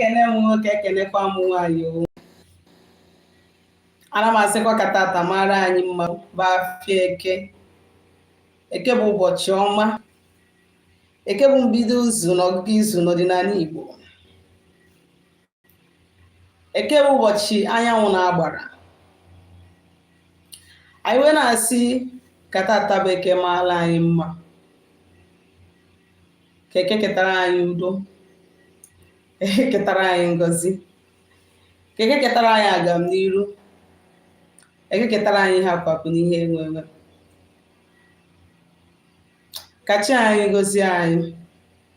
ekene m nwoke ekenekwa m nwaanyị o. Ana m asịkwa ka tata mara anyị mma bụ afịa eke bụ ụbọchị ọma, eke bụ mbido izu na ọgụgụ izu n'ọdịnala Igbo, eke bụ ụbọchị anyanwụ na-agbara. Anyị wee na-asị ka tata bụ eke mara anyị mma, ka eke ketara anyị udo, eke ketara anyị ngọzi, ka eke ketara anyị agamniru, eke ketara anyị ihe akwapụ n'ihe enwe. Ka chi anyị gọzie anyị,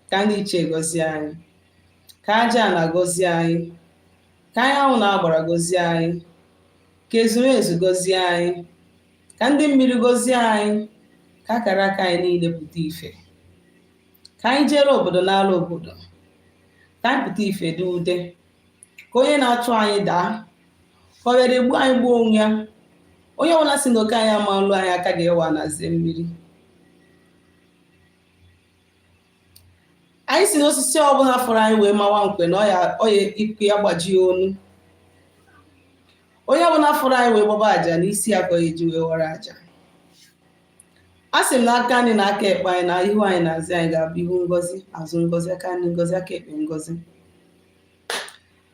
ka ndị ichie gọzie anyị, ka aja na gọzie anyị, ka anyanwụ na-agbara gọzie anyị, ka ezumezu gọzie anyị, ka ndị mmiri gọzie anyị, ka akara aka anyị niile pụta ife, ka anyị jere obodo n'ala obodo, ka anyị pụta ife dị ude, ka onye na-achụ anyị daa, ka ọ bịara egbu anyị gbuo onwe ya. Onye ọbụla si n'oke anyị ama nlu anyị aka ga-ewa n'azie mmiri. Anyị si n'osisi ọbụla fọrọ anyị wee mawa nkwe na ọya ikwe ya gbajie onu. Onye ọbụla fọrọ anyị wee gbaba aja n'isi ya ka ọ eji wee wara aja. A sị m na aka anyị na aka ekpe anyị na ihu anyị na azụ anyị ga-abụ ihu ngọzi, azụ ngọzi, aka anyị ngọzi, aka ekpe ngọzi.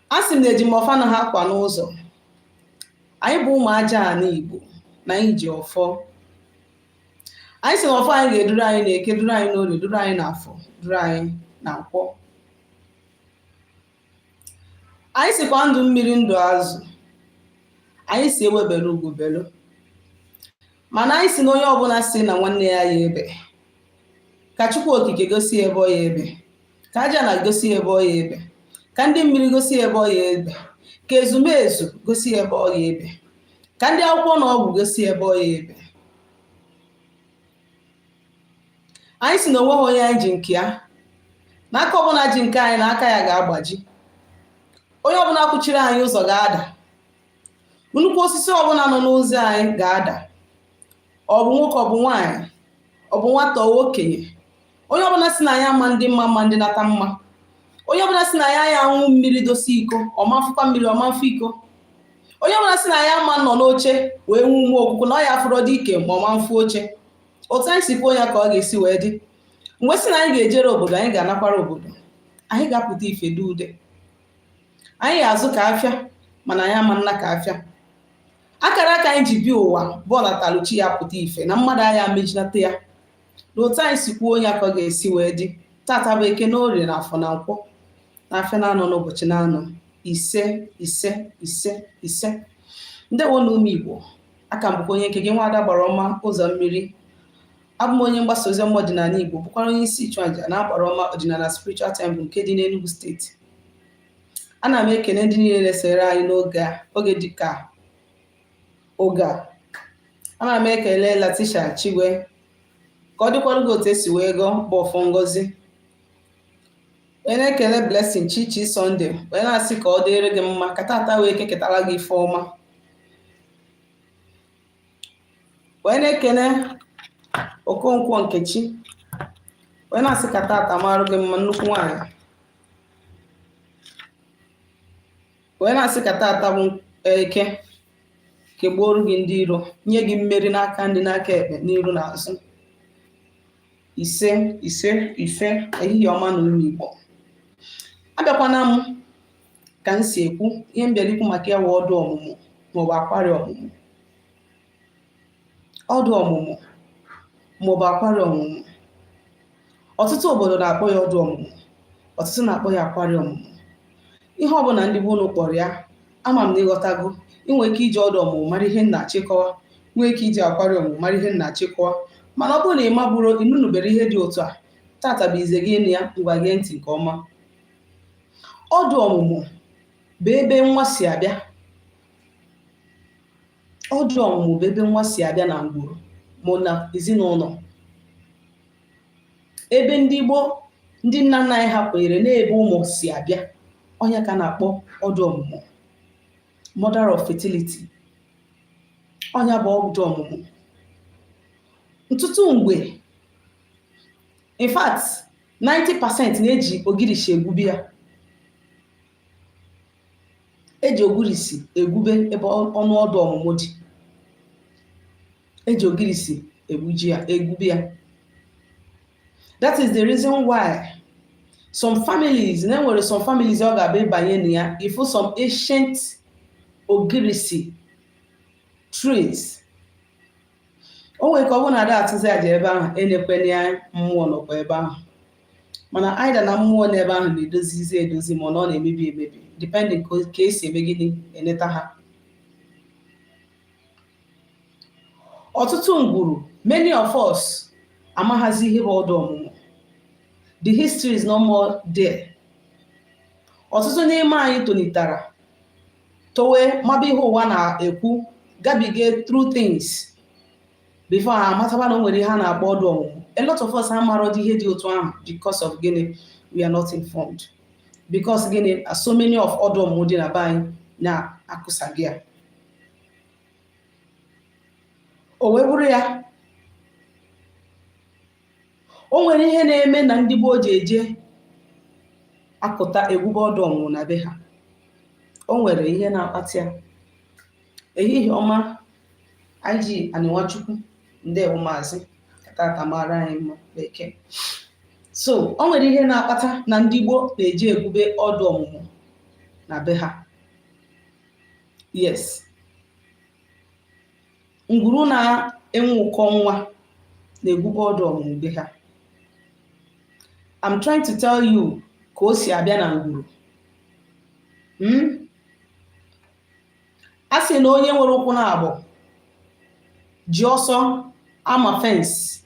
A sị m na eji m ọfa na ha kwa n'ụzọ. Anyị bụ ụmụ aja ala Igbo na anyị ji ọfọ. Anyị sị na ọfọ anyị ga-eduru anyị na eke, duru anyị n'orie, duru anyị n'afọ, duru anyị na nkwọ. Anyị sịkwa ndụ mmiri ndụ azụ. Anyị si ewebere ugobelu. Mana anyị si na onye ọbụla si na nwanne ya ya ebe, ka Chukwu okike gosi ebe ọ ya ebe, ka aja na gosi ebe ọ ya ebe, ka ndị mmiri gosi ebe ọ ya ebe, ka ezumezu gosi ebe ọ ya ebe, ka ndị akwụkwọ na ọgwụ gosi ebe ọ ya ebe. Anyị si na onweghị onye anyị ji nke ya, n'aka ọbụla ji nke anyị na aka ya ga-agbaji. Onye ọbụla kwuchiri anyị ụzọ ga-ada. Nnukwu osisi ọbụla nọ n'ụzọ anyị ga-ada. Ọ bụ nwoke, ọ bụ nwaanyị, ọ bụ nwata, ọ bụ okenye. Onye ọbụla si na ya ama ndị mma ma ndị nata mma. Onye ọbụla si na ya anwụ mmiri dosi iko, ọma fụkwa mmiri, ọma fụ iko. Onye ọbụla si na ya ama nọ n'oche wee nwe ume okwukwu na ọ ya afụrọ dị ike ma ọma mfụ oche. Otu anyị si kwuo ya ka ọ ga-esi wee dị. Mgbe si na anyị ga-ejere obodo, anyị ga-anakwara obodo. Anyị ga-apụta ife dị ude. Anyị ga-azụ ka afịa mana anyị ama nna ka afịa. Akara aka anyị ji bịa ụwa bọọlụ ataluchi ya pụta ife na mmadụ anyị amejinata ya. Na otu anyị si kwuo ya ka ọ ga-esi wee dị. Tata bụ eke na orie na afọ na nkwọ na afịa na-anọ n'ụbọchị na-anọ ise ise ise ise. Ndewo na ụmụ Igbo, aka m bụkwa onye nke gị Nwaada Gbaraọma ụzọ mmiri. Abụ m onye mgbasa ozi ọma ọdịnala Igbo, bụkwara onye isi ịchụaja na Gbaraọma ọdịnala Spiritual Temple nke dị n'Enugu steeti. Ana m ekene ndị niile lesere anyị n'oge dịka oge a. Ana m ekele Latisha Chigwe ka ọ dịkwara gị otu esi wee gọọ bụ ọfọ ngọzi. Onye na-ekele Blessing Chichi Sunday, onye na-asị ka ọ dịrị gị mma, ka tata wee keketara gị ife ọma. Onye na-ekele Okonkwo Nkechi, onye na-asị ka tata marụ gị mma, nnukwu nwaanyị. Onye na-asị ka tata bụ eke kegbuoru gị ndị iro, nye gị mmeri n'aka ndị n'aka ekpe n'iru na azụ. Ise ise ise. Ehihie ọma na ụmụ Igbo. Abịakwana m ka m si ekwu ihe m bịara ikwu maka ya wụ ọdụ ọmụmụ maọbụ akwari ọmụmụ. Ọdụ ọmụmụ maọbụ akwari ọmụmụ. Ọtụtụ obodo na-akpọ ya ọdụ ọmụmụ, ọtụtụ na-akpọ ya akwari ọmụmụ. Ihe ọbụla ndị bụ ụlọ kpọrọ ya, ama m na ịghọtago. Inwe ike iji ọdụ ọmụmụ mara ihe nna achịkọwa, nwee ike iji akwari ọmụmụ mara ihe nna achịkọwa. Mana ọ bụrụ na ị mabụrụ, ịnụnụbere ihe dị otu a, tata bụ ize gị ịnụ ya, ngwa gee ntị nke ọma. Ọdụ ọmụmụ bụ ebe nwa si abịa. Ọdụ ọmụmụ bụ ebe nwa si abịa na ngwuru ma na ezinụlọ. Ebe ndị Igbo, ndị nna nna anyị ha kwenyere n'ebe ụmụ si abịa, onye ka na-akpọ ọdụ ọmụmụ. Mother of fertility. Onye bụ ọdụ ọmụmụ. Ntụtụ mgbe, in fact 90% na-eji ogirishi egbubi ya. eji ogirisi egwube ebe ọnụ ọdụ ọmụmụ dị. Eji ogirisi egwube ya. That is the reason why some families, na enwere some families ọ ga-abịa ịbanye na ya, ifu some ancient ogirisi trees. O nwere ka ọ bụ na ada atụzi aja ebe ahụ, enekwenye ya mmụọ nọkwa ebe ahụ. Mana aida na mmụọ n'ebe ahụ na-edozizi edozi ma ọ na-emebi emebi, depending ka esi eme gịnị eneta ha. Ọtụtụ ngwuru, many of us amaghazi ihe bụ ọdụ ọmụmụ. The history is no more there. Ọtụtụ n'ime anyị tolitara towe maba ihe ụwa na-ekwu, gabige through things before ha amataba na o nwere ihe a na-akpọ ọdụ ọmụmụ. A lot of us amarọ dị ihe dị otu ahụ because of gịnị, we are not informed. Because gịnị, so many of ọdụ ọmụmụ dị na be anyị na-akụsaghị ya. O wee bụrụ ya, o nwere ihe na-eme na ndị gboo ji eje akụta egwube ọdụ ọmụmụ na be ha. O nwere ihe na-akpata ya. Ehihie ọma, IG Anịwachukwu, ndewo maazị, tata mara anyị mma bekee. So o nwere ihe na-akpata na ndị gboo na-eji egwube ọdụ ọmụmụ na be ha. Yes. Ngwuru na-enwe ụkọ nwa na-egwube ọdụ ọmụmụ be ha. I'm trying to tell you ka o si abịa na ngwuru. A sị na onye nwere ụkwụ na-abụ ji ọsọ ama fence.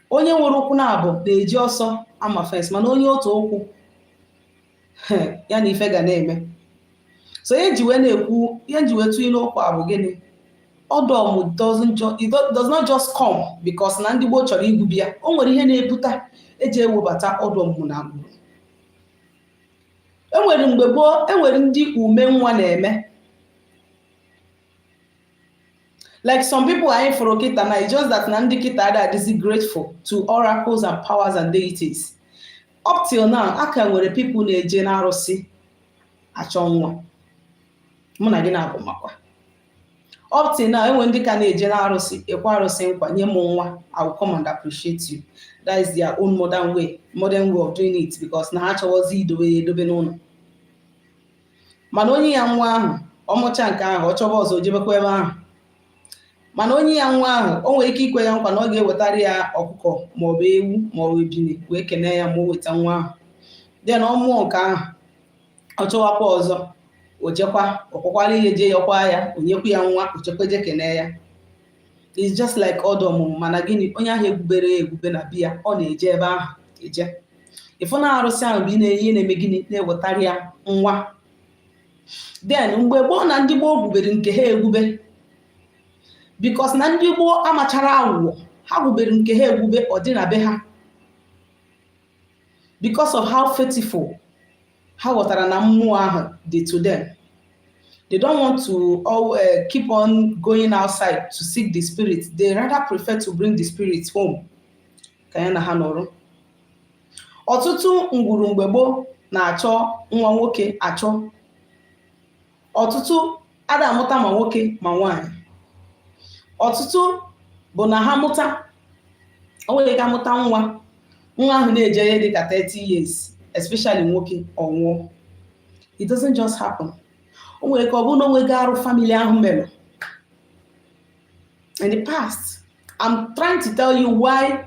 Onye nwere ụkwụ na-abụ na-eji ọsọ ama fence, mana onye otu ụkwụ ya na ife ga na-eme. So ihe ji wee na-ekwu, ihe ji wee tụnye n'okwu a bụ gịnị? Ọdụ ọmụmụ does not just come because na ndị gboo chọrọ igwubi ya. O nwere ihe na-ebuta eji ewebata ọdụ ọmụmụ na ngwuru. Enwere mgbe gboo, enwere ndị ume nwa na-eme. Like some people are in for kita na, it's just that na ndị kita adịghị grateful to oracles and powers and deities. Up till now, aka nwere people na-eje na arụsị achọ nwa. Mụ na gị na-abụ makwa. Up till now, enwere ndị ka na-eje na arụsị ekwe arụsị nkwa, nye m nwa, I will come and appreciate you. That is their own modern way of doing it, because na ha chọwazi edobe n'ụlọ. Mana onye ya nwa ahụ, ọmụcha nke ahụ, ọ chọba ọzọ ojebekwa ebe ahụ. Mana onye ya nwa ahụ, o nwere ike ikwe ya nkwa na ọ ga-ewetara ya ọkụkọ maọbụ ewu maọbụ ebine wee kene ya ma o weta nwa ahụ. Then ọ mụọ nke ahụ, ọ chọwakwa ọzọ, o jekwa ọkwakwara ihe je yọkwa ya, onyekwa ya nwa, o chekwa je kene ya. It's just like ọdụ ọmụmụ, mana gịnị, onye ahụ egwube na biya, ọ na-eje ebe ahụ eje. Ifụ na arụsị ahụ bụ ihe na-eme gịnị, na-ewetara ya nwa. Then mgbe gboo na ndị gboo gwubere nke ha egwube, because na ndị gboo amachara awụwọ, ha gwubere nke ha egwube ọ dị na be ha. Because of how faithful ha ghọtara na mmụọ ahụ dị to them. They don't want to keep on going outside to seek the spirit. They rather prefer to bring the spirit home. Ka ya na ha nọrọ. Ọtụtụ ngwuru mgbe gboo na-achọ nwa nwoke achọ. Ọtụtụ ada amụta ma nwoke ma nwaanyị. Ọtụtụ bụ na ha mụta, o nwere ka mụta nwa ahụ na-eje ihe dị ka 30 years, especially nwoke ọnwụọ. It doesn't just happen. O nwere ka ọ bụ na onwega arụ family ahụ mere. In the past, I'm trying to tell you why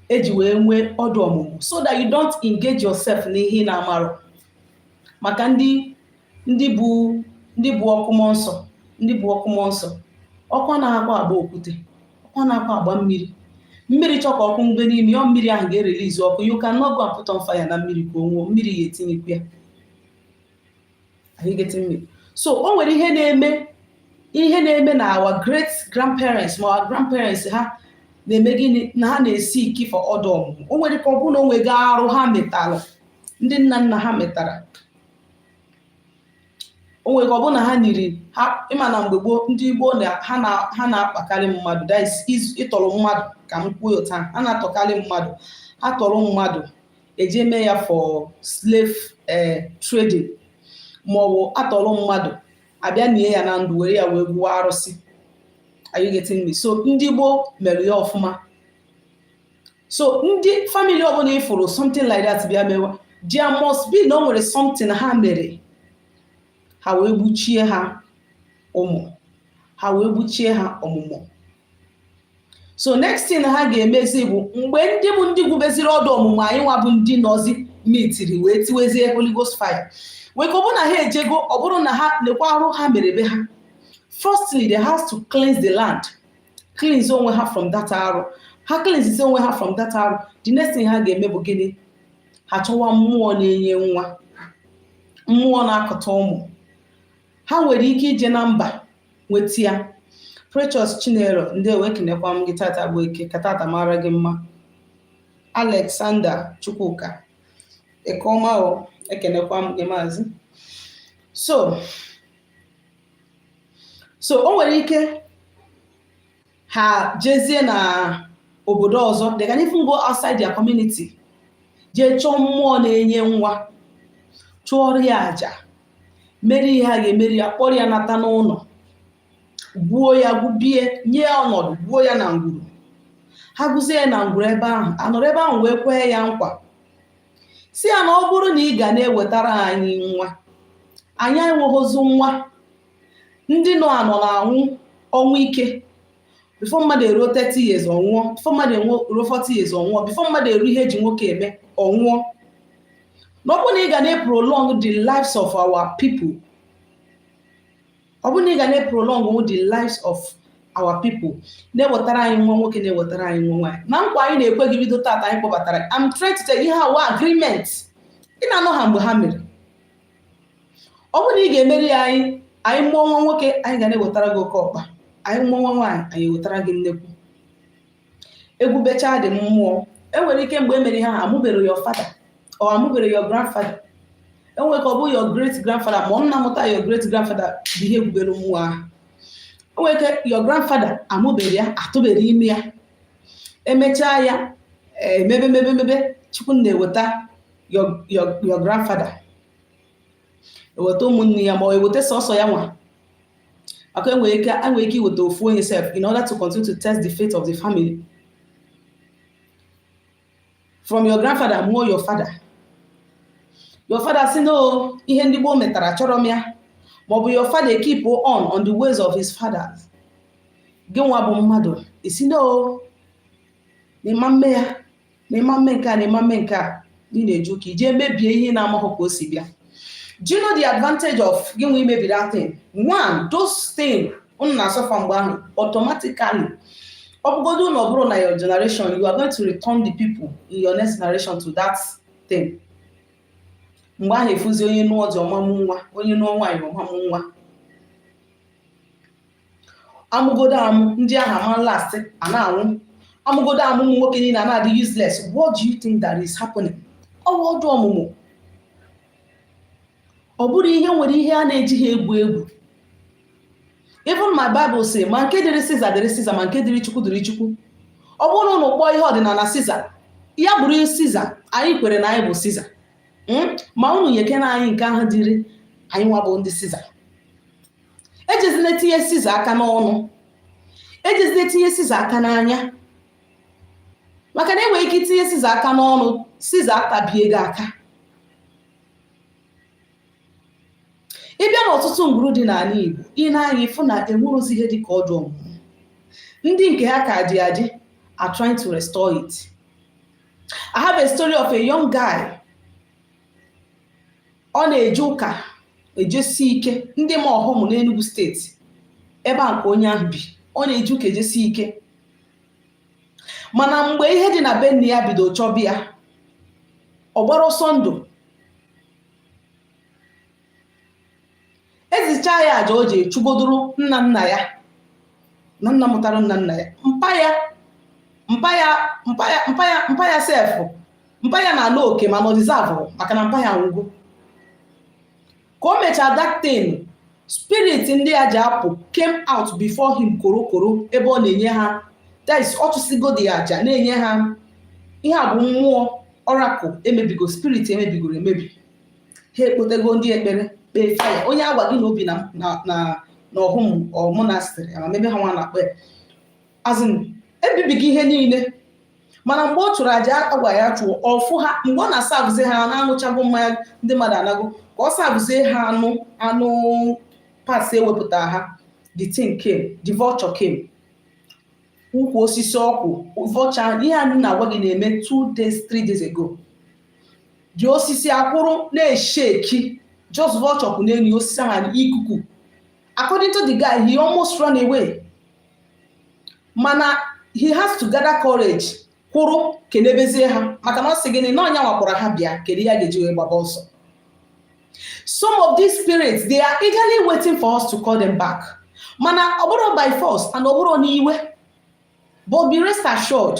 eji wee nwee ọdụ ọmụmụ, so that you don't engage yourself n'ihe na-amarụ. Maka ndị bụ ọkụ mmụọ nsọ, ndị bụ ọkụ mmụọ nsọ, ọkụ na-agba agba okwute, ọkụ na-agba agba mmiri. Mmiri chọka ọkụ mgbe n'ime, ọ mmiri ahụ ga-erelease ọkụ. You cannot go and put on fire na mmiri ka o nwụọ, mmiri ya etinyekwu ya. Are you getting me? So o nwere ihe na-eme na our great grandparents ma our grandparents ha na-eme gịnị, na ha na-esi iki for ọdụ ọmụmụ. O nwere ka ọ bụ na o nwega arụ ha metara, ndị nna nna ha metara. O nwere ka ọ bụ na ha niri ha, ịma na mgbe gboo ndị Igbo ha na-akpakarị mmadụ, that is ịtọrọ mmadụ, ka m kwuo otu a, ha na-atọkarị mmadụ. Ha tọrọ mmadụ eje mee ya for slave trading. ma ọ bụ atọrọ mmadụ abịa nie ya na ndụ were ya wee gbuo arụsị. Are you getting me? So ndị Igbo mere ya ọfụma. So ndị family ọbụla ifuru something like that bịa mewa, there must be na o nwere something ha mere ha wee gbuchie ha ụmụ, ha wee gbuchie ha ọmụmụ. So next thing ha ga-emezi bụ mgbe ndị bụ ndị gwubeziri ọdụ ọmụmụ anyị nwa bụ ndị nọzi mitiri wee tiwezie Holy Ghost fire wee ka ọ bụrụ na ha ejego, ọ bụrụ na ha lekwa arụ ha mere be ha, firstly they have to cleanse the land, cleanse onwe ha from that arụ. Ha cleanse onwe ha from that arụ, the next thing ha ga-eme bụ gịnị? Ha chọwa mmụọ na-enye nwa, mmụọ na-akụta ụmụ. Ha nwere ike ije na mba nweta ya. Precious Chinelo, ndewo, ekenekwa m gị tata bụ eke ka tata mara gị mma. Alexander Chukwuka, ekoma o, ekenekwa m gị maazị. So o nwere ike ha jezie na obodo ọzọ, they can even go outside their community, jee chọọ mmụọ na-enye nwa, chụọrọ ya aja, mere ihe ha ga-emeri ya, kpọrọ ya nata n'ụlọ, gbuo ya, gbubie, nye ya ọnọdụ, gbuo ya na ngwuru. Ha gụzie ya na ngwuru ebe ahụ, anọrọ ebe ahụ wee kwee ya nkwa, si ya na ọ bụrụ na ị ga na-ewetara anyị nwa, anyị enweghịzi nwa. Ndị nọ anọ na-anwụ ọnwụ ike, before mmadụ eruo 30 years ọnwụọ, before mmadụ eruo 40 years ọnwụọ, before mmadụ eru ihe eji nwoke eme ọnwụọ. Na ọ bụrụ na ị ga na-prolong the lives of our people, ọ bụrụ na ị ga na-prolong the lives of our people, na-ewetara anyị nwa nwoke, na-ewetara anyị nwa nwaanyị, na nkwa anyị na-ekwe gị bido tata anyị kpọbatara, I'm trying to tell you how our agreement ị na-anọ ha mgbe ha mere. Ọ bụrụ na ị ga-emeri anyị mụọ nwa nwoke, anyị ga na-ewetara gị oke ọkpa, anyị mụọ nwa nwaanyị, anyị ewetara gị nnekwu. Egwu bechaa dị mmụọ. Enwere ike mgbe emere ha amụbere your father or amụbere your grandfather, enwere ka ọ bụ your great grandfather ma nna mụta your great grandfather bụ ihe egwubere mmụọ ahụ. Enwere ike your grandfather amụbere ya, atụbere ime ya, emechaa ya mebe Chukwu na-eweta your grandfather, eweta ụmụnne ya ma ọ eweta sọsọ ya nwa. Aka enwere ike iweta ofu onye self in order to continue to test the faith of the family. From your grandfather mụọ your father. Your father say no, ihe ndị Igbo metara chọrọ m ya, ma ọ bụ your father keep on the ways of his fathers. Gị nwa bụ mmadụ isi no, na-ema mme ya, na-ema mme nke a, na-ema mme nke a, ị na-eju ka ije mebie ihe na-amaghị ka o si bịa. Do you know the advantage of giving maybe that thing? One, those things automatically. Na your generation, you are going to return the people in your next generation to that thing. Mgbe ahụ efuzi onye nụọ ọjọọ ọmamụ nwa, onye nụọ nwaanyị ọmamụ nwa. Amụgodo amụ ndị ahụ ama last ana-anwụ. Amụgodo amụ ụmụ nwoke niile na-adị useless. What do you think that is happening? Ọdụ ọmụmụ. Ọ bụrụ ihe nwere ihe a na-eji ha egwu. Even my Bible say, ma nke dịrị Caesar, ma nke dịrị Chukwu dịrị Chukwu. Ọ bụrụ na ụnụ kpọọ ihe ọdịnala Caesar, ya bụrụ Caesar, anyị kwere na anyị bụ Caesar. Ma ụnụ nyeke na anyị nke ahụ dịrị anyị nwa bụ ndị Caesar. Ejezina tinye Caesar aka n'ọnụ. Ejezina tinye Caesar aka n'anya. Maka na enwere ike itinye Caesar aka n'ọnụ, Caesar atabie gị aka. Ịbịa n'ọtụtụ ngwuru dị n'ala Igbo, ị na-anya ịfụ na enwerozi ihe dị ka ọdụ ọmụmụ. Ndị nke ha ka dị adị are trying to restore it. I have a story of a young guy. Ọ na-eje ụka, ejesi ike, ndị ma ọhụmụ n'Enugu steeti, ebe a nke onye ahụ bi. Ọ na-eje ụka ejesi ike. Mana mgbe ihe dị na be nne ya bido chọbịa ya, ọ gbara ọsọ ndụ. Ezicha ya aja o ji chụgodoro nna ya, na nna mụtara nna ya. Mpa ya self, mpa ya na oke ma no deserve maka na mpa ya nwugo. Ka o mechara that thing, spirit ndị a ji apụ came out before him korokoro ebe ọ na-enye ha. That is ọtụsigo dị aja na-enye ha. Ihe a bụ mmụọ oracle emebigo, spirit emebigoro emebi. Ha ekpotego ndị ekpere. kpee fire. Onye agwa gị na obi na ọhụm or monastery ama maybe ha nwa na kpe azin ebibi gị ihe niile mana mgbe ọ chụrụ aja agwa ya chụọ ọfụ ha mgbe ọ na-asabụzi ha na-aṅụchago mmanya ndị mmadụ anago ka ọ sabụzie ha anụ pas ewepụta ha the thing came, the vulture came. Ukwu osisi ọkwụ vulture ihe anyị na-agwa gị na-eme 2 days 3 days ago. The osisi akwụrụ na-esheki just vulture kwụ n'elu osisi ahụ ikuku. According to the guy, he almost ran away. Mana he has to gather courage. Kwụrụ kenebezie ha maka na ọ sị gịnị na ọnya nwakwara ha bịa kedu ya ga-eji wee gbaba ọsọ. Some of these spirits, they are eagerly waiting for us to call them back. Mana ọ bụrụ by force and ọ bụrụ n'iwe. But be rest assured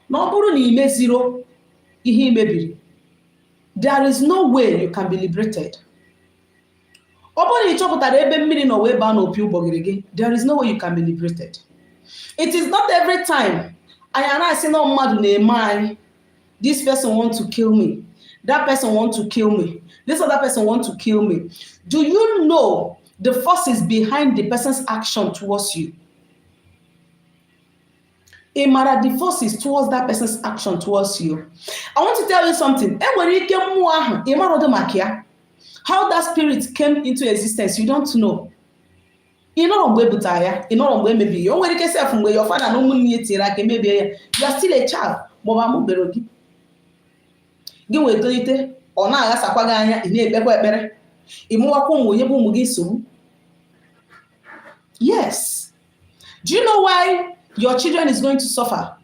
na ọ bụrụ na imeziro ihe imebiri, there is no way you can be liberated. Ọ bụrụ na ị chọpụtara ebe mmiri nọ wee baa n'opi ụgbọgịrị gị, there is no way you can be liberated. It is not every time anyị anaghị na mmadụ na-eme anyị, this person want to kill me, that person want to kill me, this other person want to kill me. Do you know the forces behind the person's action towards you? Imara the forces towards that person's action towards you. I want to tell you something. Enwere ike mmụọ ahụ ịmara ọdụ maka ya. How that spirit came into existence, you don't know. Ị nọrọ mgbe ebutara ya, ị nọrọ mgbe emebi ya. O nwere ike sef mgbe your father na ụmụnne ya tinyere aka emebie ya. You are still a child. Maọbụ amụbere gị. Gị wee tolite, ọ na-aghasakwa gị anya, ị na-ekpekwa ekpere. Ị mụwakwa ụmụ onye bụ ụmụ gị nsogbu. Yes. Do you know why your children is going to suffer?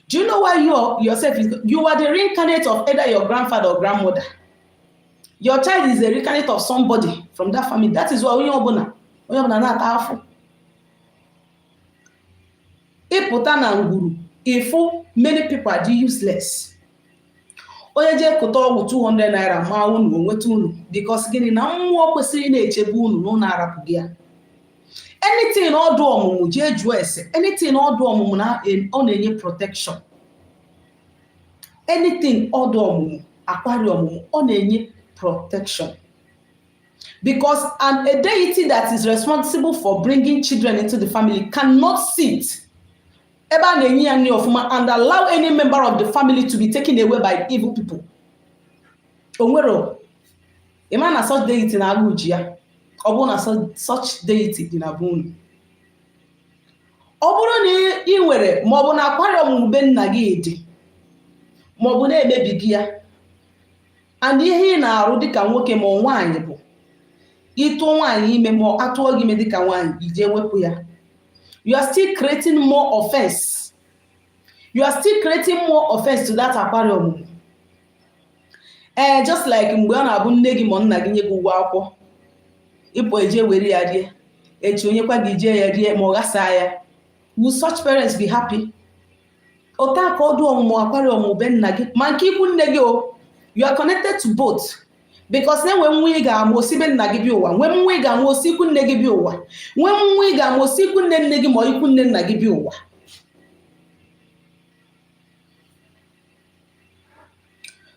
Do you know why you are the reincarnate of either your grandfather or grandmother? Your child is a reincarnate of somebody from that family. That is why onye ọbụla na-ata afụ. Ịpụta na ngwuru, ifu many people are useless. Onye je kụta ọgwụ 200 naira ma unu onweta unu because gịnị na mmụọ kwesịrị na-echebe unu na unu arapụghị ya. Anything ọdụ ọmụmụ jee jụọ ese. Anything ọdụ ọmụmụ ọ na-enye protection. Anything ọdụ ọmụmụ, akwari ọmụmụ, ọ na-enye protection. Because a deity that is responsible for bringing children into the family cannot sit ebe a na-enye ya nri ọfụma and allow any member of the family to be taken away by evil people. Onwero, ịma na such deity na-agụ uji ya. Ọ bụrụ na such deity dị na be unu. Ọ bụrụ na ị nwere maọbụ na akwari ọmụmụ be nna gị dị maọbụ na-emebi gị ya and ihe ị na-arụ dịka nwoke ma nwaanyị bụ ịtụọ nwaanyị ime ma atụọ gị ime dịka nwaanyị ije wepụ ya, you are still creating more offense. You are still creating more offense to that akwari ọmụmụ. Just like mgbe ọ na-abụ nne gị ma nna gị nye gị ụgwọ akwụkwọ, ịpụ eje were ya rie, echi onyekwa gị jee ya rie ma ọ ghasaa ya. Will such parents be happy? Ota ka ọdụ ọmụmụ akwari ọmụmụ be nna gị ma nke ikwu nne gị o. You are connected to both. Because na nwe nwa ị ga-amụ osi be nna gị bi ụwa, nwe nwa ị ga-amụ osi ikwu nne gị bi ụwa, nwe nwa ị ga-amụ osi ikwu nne nne gị ma ikwu nne nna gị bi ụwa.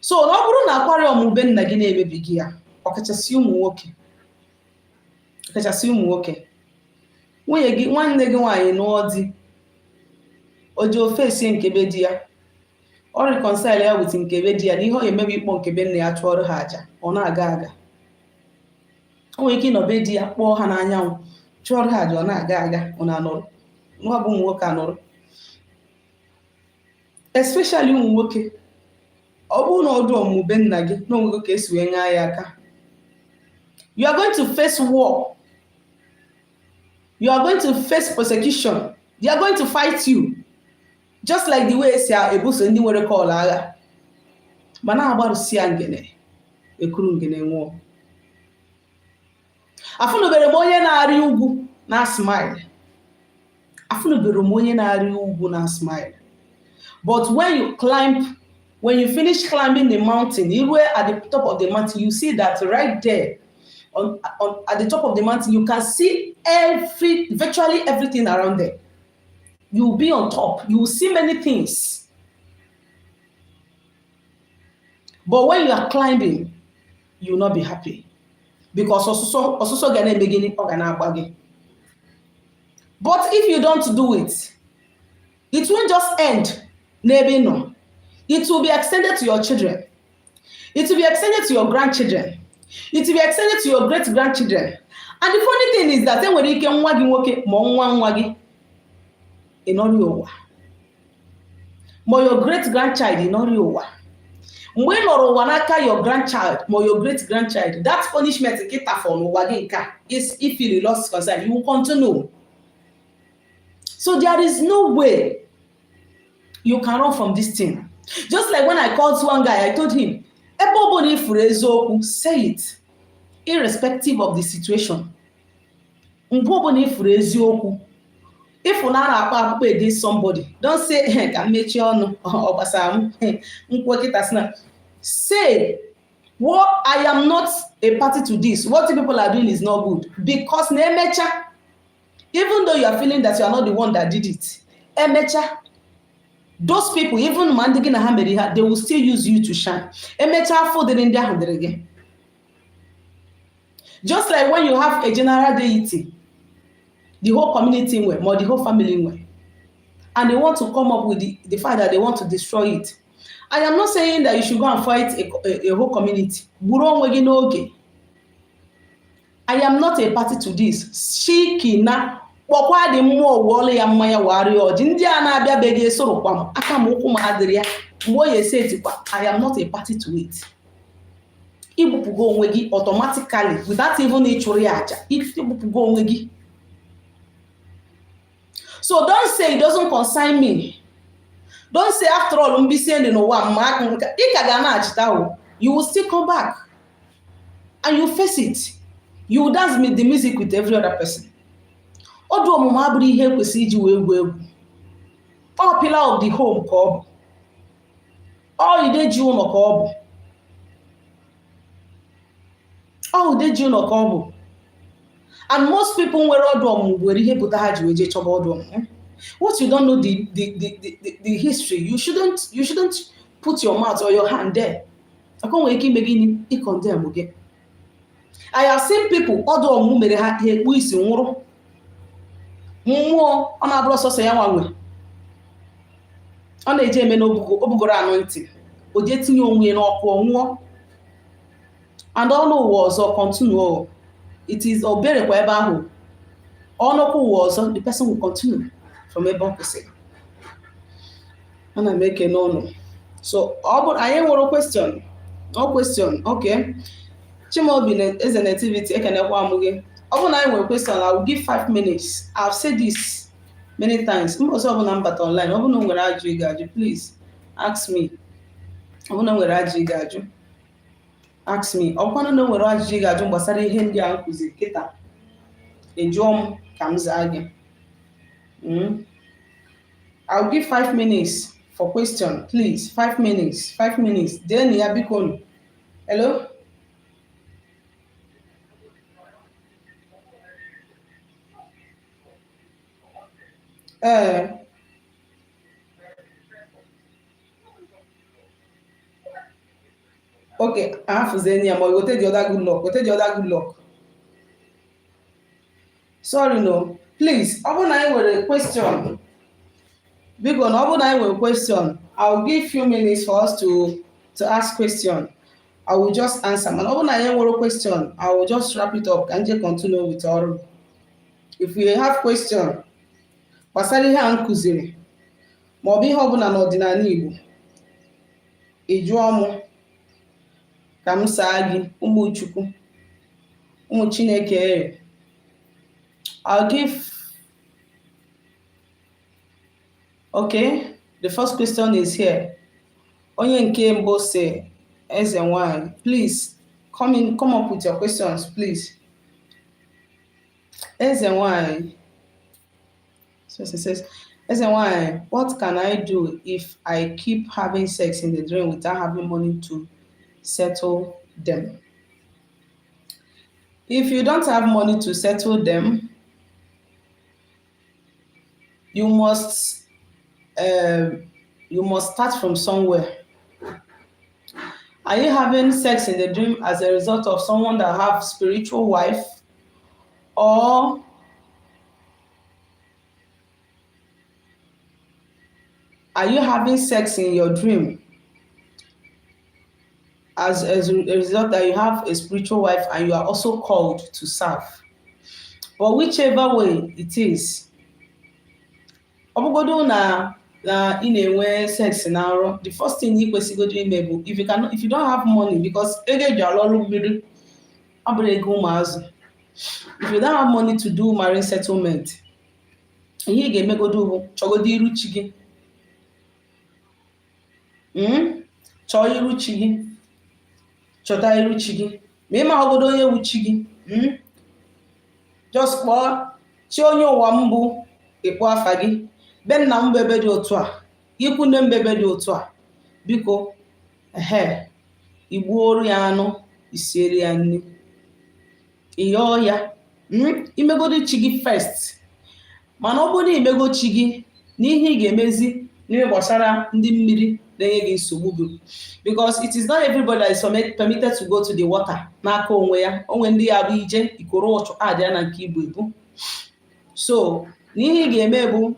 So na ọ bụrụ na akwari ọmụmụ be nna gị na-emebi gị ya, ọkachasị ụmụ nwoke. Nwunye gị, nwanne gị nwaanyị nụọ di, o ji ofe esi nkebe di ya, ọ reconcile ya with nkebe di ya na ihe ọ emebi ikpọ nkebe nne ya chụọrọ ha aja, ọ na-aga aga. O nwere ike ịnọbe di ya kpọọ ha n'anyanwụ chụọrọ ha aja, ọ na-aga aga, ọ na-anọrọ. Nwa bụ ụmụ nwoke anọrọ. Especially ụmụ nwoke, ọ bụrụ na ọdụ ọmụmụ be nna gị na onwego ka esi wee ṅaa ya aka, you are going to face war. You are going to face persecution. They are going to fight you. Just like the way esi ebuso ndị nwere kọl agha. Mana agbarụsi ya ngene, ekuru ngene nwụọ. Afụnubere m onye na-arị ugwu na smile. Afụnubere m onye na-arị ugwu na smile. But when you finish climbing the mountain, you were at the top of the mountain, you see that right there, at the top of the mountain, you can see virtually everything around there. You will be on top. You will see many things. But when you are climbing, you will not be happy. because ọsụsọ ga na-eme gịnị, ọ ga na-agba gị. But if you don't do it, it won't just end n'ebe ị nọ. It will be extended to your children. It will be extended to your grandchildren. It will be extended to your great-grandchildren. And the funny thing is that enwere ike nwa gị nwoke ma nwa gị ịnọrị ụwa, ma your great-grandchild ịnọrị ụwa. Mgbe ị nọrọ ụwa n'aka your grandchild ma your great-grandchild, that punishment kịta for n'ụwa gị nke is, if you lost concern, you will continue. So there is no way you can run from this thing. Just like when I called one guy, I told him, ebe ọbụla ifuru eziokwu, say it, irrespective of the situation. Mgbe ọbụla ifuru eziokwu, if you na-akpa akpụkpọ against somebody, don't say ka mmechi ọnụ ọ gbasara m nkwu kịta sị. Say, well, I am not a party to this. What people are doing is not good. Because na-emecha, even though you are feeling that you are not the one that did it, emecha, those people, even mandigi na ha, they will still use you to shine. Emecha afọ dịrị ndị ahụ dịrị gị. Just like when you have a general deity, the whole community nwe, or the whole family nwe, and they want to come up with the fact that they want to destroy it. I am not saying that you should go and fight a whole community. Buru onwe gị n'oge. I am not a party to this. Shiki na kpọkwa dị mmụọ wụọla ya mmanya warịa ọjị. Ndị a na-abịa be gị esorokwa m aka m ụkwụ m adịrị ya mgbe o ya esi etikwa. I am not a party to it. Igbupụgo onwe gị automatically without even ịchụrụ ya aja. Igbupụgo onwe gị. So don't say it doesn't concern me. Don't say after all mbisi ndị n'ụwa mma ị ka ga na-achịta o. You will still come back and you face it. You will dance the music with every other person. Ọdụ ọmụmụ abụrụ ihe kwesịrị iji wee egwu egwu. All pillar of the home ka ọ bụ. All ide ji ụlọ ka ọ bụ. All ide ji ụlọ ka ọ bụ. And most people nwere ọdụ ọmụmụ nwere ihe pụta ha ji wee jee chọba ọdụ ọmụmụ. What you don't know the history, you shouldn't put your mouth or your hand there. I can't wait ime gịnị ị condemn gị. I have seen people ọdụ ọmụmụ mere ha ekpu isi nwụrụ. Mmụọ ọ na-abụrụ sọsọ ya nwanwe. Ọ na-eje eme n'obugoro anụ ntị. O je tinye onwe n'ọkụ ọnwụọ. And ọnụ ụwa ọzọ continue. It is oberekwa ebe ahụ. Ọnụkwu ụwa ọzọ, the person will continue from ebe ọ kwụsịrị. Ana m eke n'ọnụ. So ọ bụrụ anyị nwere question. No question. Okay. Chimaobi Eze Nativity ekenekwa m gị. Ọ bụrụ na anyị nwere question, I will give 5 minutes. I've said this many times. Mbọsị ọbụla m bata online, ọ bụrụ na nwere ajụ ị ga-ajụ, please ask me. Ọ bụrụ na nwere ajụ ị ga-ajụ, ask me. Ọ bụrụ na nwere ajụ ị ga-ajụ gbasara ihe ndị a nkụzi kịta, ejụọ m ka m zaa gị. I'll give 5 minutes for question, please. 5 minutes. 5 minutes. Then ya biko. Hello? Okay, I have to say, but we'll take the other good luck. We'll take the other good luck. Sorry, no. Please, open line with a question. Big one, open line with a question. I'll give few minutes for us to ask question. I will just answer. And open line with a question. I will just wrap it up and just continue with our. If we have question, gbasara ihe a nkụziri ma ọ bụ ihe ọbụla n'ọdịnala Igbo, ị jụọ m ka m saa gị ụmụ Chukwu, ụmụ Chineke. I'll give. Okay, the first question is here. Onye nke mbụ say Eze nwanyị, please come up with your questions, please. Eze nwanyị. So it says, why? What can I do if I keep having sex in the dream without having money to settle them? If you don't have money to settle them, you must start from somewhere. Are you having sex in the dream as a result of someone that have spiritual wife, or are you having sex in your dream as a result that you have a spiritual wife and you are also called to serve? But whichever way it is, ọbụgodu na ị na-enwe sex na arụ, the first thing ị kwesịgodo ime bụ if you don't have money, because ego eji alụ ọrụ mmiri ọ bụrụ ego ụmụazụ. If you don't have money to do marine settlement, ihe ị ga-emegodo bụ chọgodo iru chi gị. Chọọ iru chi gị, chọta iru chi gị, ma ịma ọgodo onye wu chi gị, just kpọọ chi onye ụwa mbụ, ịkpọ afa gị, be nna m bebe dị otu a, ikwu nne m bebe dị otu a, biko igbuoru ya anụ, isieri ya nri, ịyọọ ya, imegodo chi gị first. Mana ọ bụrụ na imego chi gị, n'ihe ị ga-emezi n'ihe gbasara ndị mmiri na-enye gị nsogbu bụ because it is not everybody that is permitted to go to the water n'aka onwe ya. Onwe ndị ya bụ ije ikoro ụchụ adịa na nke ibu ebu. So n'ihe ị ga-eme bụ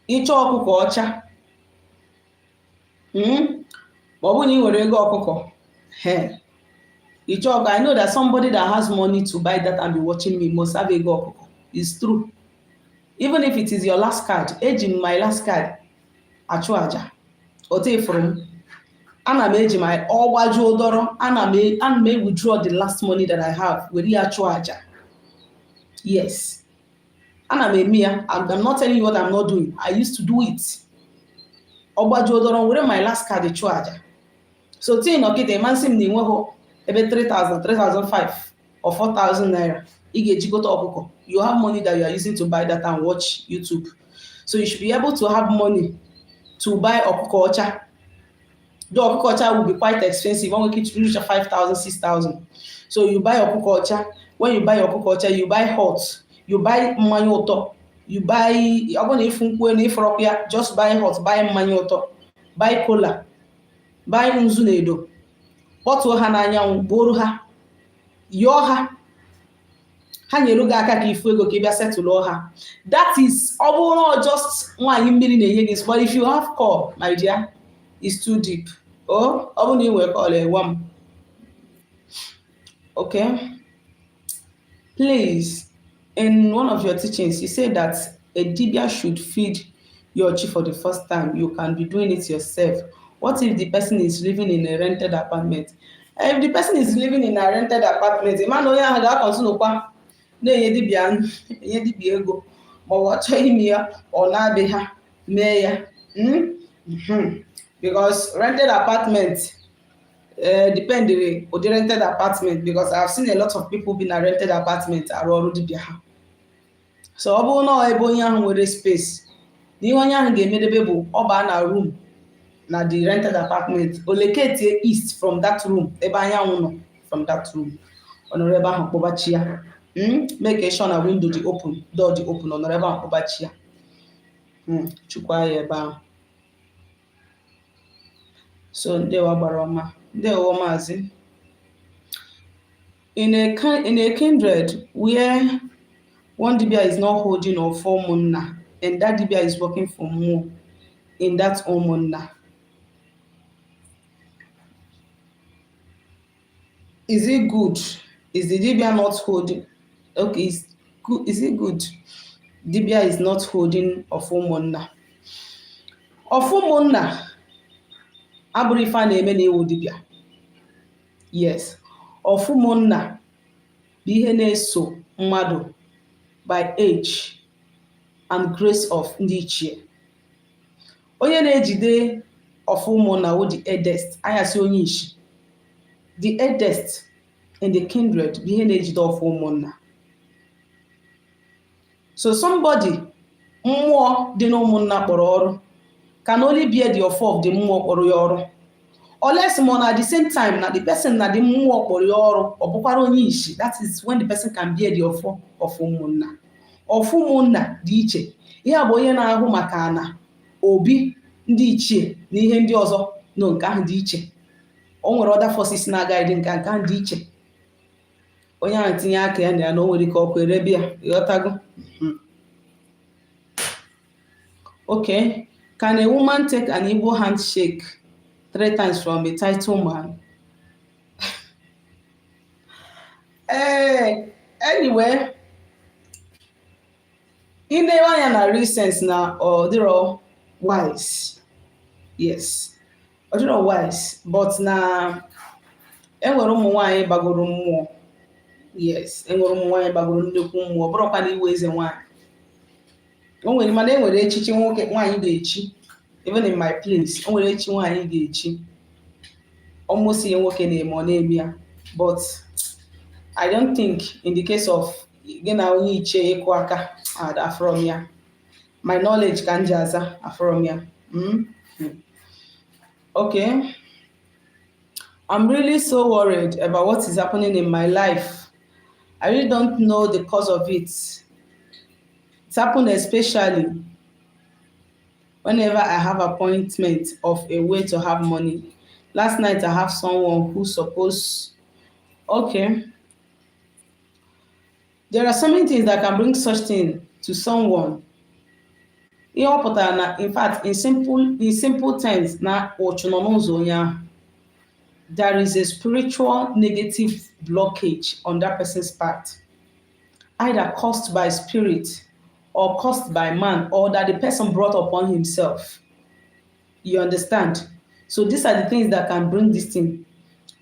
ịchọ ọkụkọ ọcha, ma ọ bụ na ị nwere ego ọkụkọ, ịchọ ọkụkọ. I know that somebody that has money to buy that and be watching me must have ego ọkụkọ. It's true. Even if it is your last card, eji m my last card achụ aja. Otu ifuru m, ana m eji my ọgbajuo dọrọ, ana m withdraw the last money that I have, were ya achụ aja. Yes. Ana m eme ya. I'm not telling you what I'm not doing. I used to do it. Ọgbajuo dọrọ, were my last card chụ aja. So tii nọkịta ịmasị m na enweghị ebe 3,000, 3,500 or 4,000 naira ị ga-ejigote ọkụkọ. You have money that you are using to buy data and watch YouTube. So you should be able to have money to buy ọkụkọ ọcha. The ọkụkọ ọcha will be quite expensive. One will reach 5,000, 6,000. So you buy ọkụkọ ọcha. When you buy ọkụkọ ọcha, you buy hot, you buy mmanya ụtọ, you buy, ọ bụrụ na ifu nkwụ na ifurọkụ ya, just buy hot, buy mmanya ụtọ, buy cola, buy nzu na edo, kpọtụọ ha n'anyanwụ, gbuoro ha, yọọ ha, ha nyere gị aka ka ifu ego ka ị bịa setụlụọ ha. That is, ọ bụrụ just nwaanyị mmiri na-enye gị. But if you have call, my dear, it's too deep. Ọ bụrụ na ị nwere call, ewa m. Okay? Please, in one of your teachings, you say that a dibia should feed your chi for the first time. You can be doing it yourself. What if the person is living in a rented apartment? If the person is living in a rented apartment, the man onye ahụ ga-akọntinu kwa na-enye dibia ego, ma ọ chọọ ime ya, ọ na-abịa ha mee ya. Because rented apartment depend on the rented apartment, because I've seen a lot of people in a rented apartment arụ ọrụ dibia ha. So ọ bụrụ na ebe onye ahụ nwere space, na ihe onye ahụ ga-emedebe bụ ọ baa na room na the rented apartment, o locate east from that room, ebe anyanwụ nọ from that room, ọ nọrọ ebe ahụ kpọbachi ya. Make sure na window dị open, door dị open, ọ nọrọ ebe ahụ kpọbachi ya. Chukwa ya ebe ahụ. So ndewa gbara ọma, ndewo maazị. In a kindred where one dibia is not holding or four munna, and that dibia is working for more in that munna, is it good? Is the dibia not holding? Okay, is it good? Dibia is not holding ofu munna. Ofu munna abụrụ ife a na-eme na ewu dibia. Yes, ofu munna bụ ihe na-eso mmadụ by age and grace of ndị ichie. Onye na-ejide ofu munna wụ the eldest, anyasị onye ishi. The eldest in the kindred bụ ihe na-ejide ofu munna. So somebody, mmụọ dị n'ụmụnna kpọrọ ọrụ, can only bear the offer of the mmụọ kpọrọ ya ọrụ. Unless more at the same time, na the person na the mmụọ kpọrọ ya ọrụ, ọ bụkwara onye ishi. That is when the person can bear the offer of ụmụnna. Of ụmụnna dị iche. Ihe bụ onye na-ahụ maka na obi ndị ichie na ihe ndị ọzọ no nke ahụ dị iche. o nwere other forces na-agaghị nke nke dị iche onye ahụ tinye aka ya na ya na o nwere ike ọkụ erebe ya ịghọtago. Okay, can a woman take an Igbo handshake 3 times from a title man? Anyway, in the one na recent na or they're all wise. Yes. Or they're all wise, but na enwere ụmụ nwaanyị bagoro mmụọ. Yes, enwere ụmụ nwaanyị bagoro nnukwu mmụọ, bụrụkwa na iwe eze nwaanyị. O nwere mana enwere echichi nwoke nwaanyị ga-echi. Even in my place, o nwere echi nwaanyị ga-echi. Almost ihe nwoke na-eme ọ na-eme ya. But I don't think in the case of gị na onye iche ịkụ aka from ya. My knowledge can jaza from ya. Okay. I'm really so worried about what is happening in my life. I really don't know the cause of it. It's happened especially whenever I have appointment of a way to have money. Last night I have someone who supposed, okay. There are so many things that can bring such thing to someone. In fact, in simple terms, there is a spiritual negative blockage on that person's part, either caused by spirit or caused by man, or that the person brought upon himself. You understand? So these are the things that can bring this thing.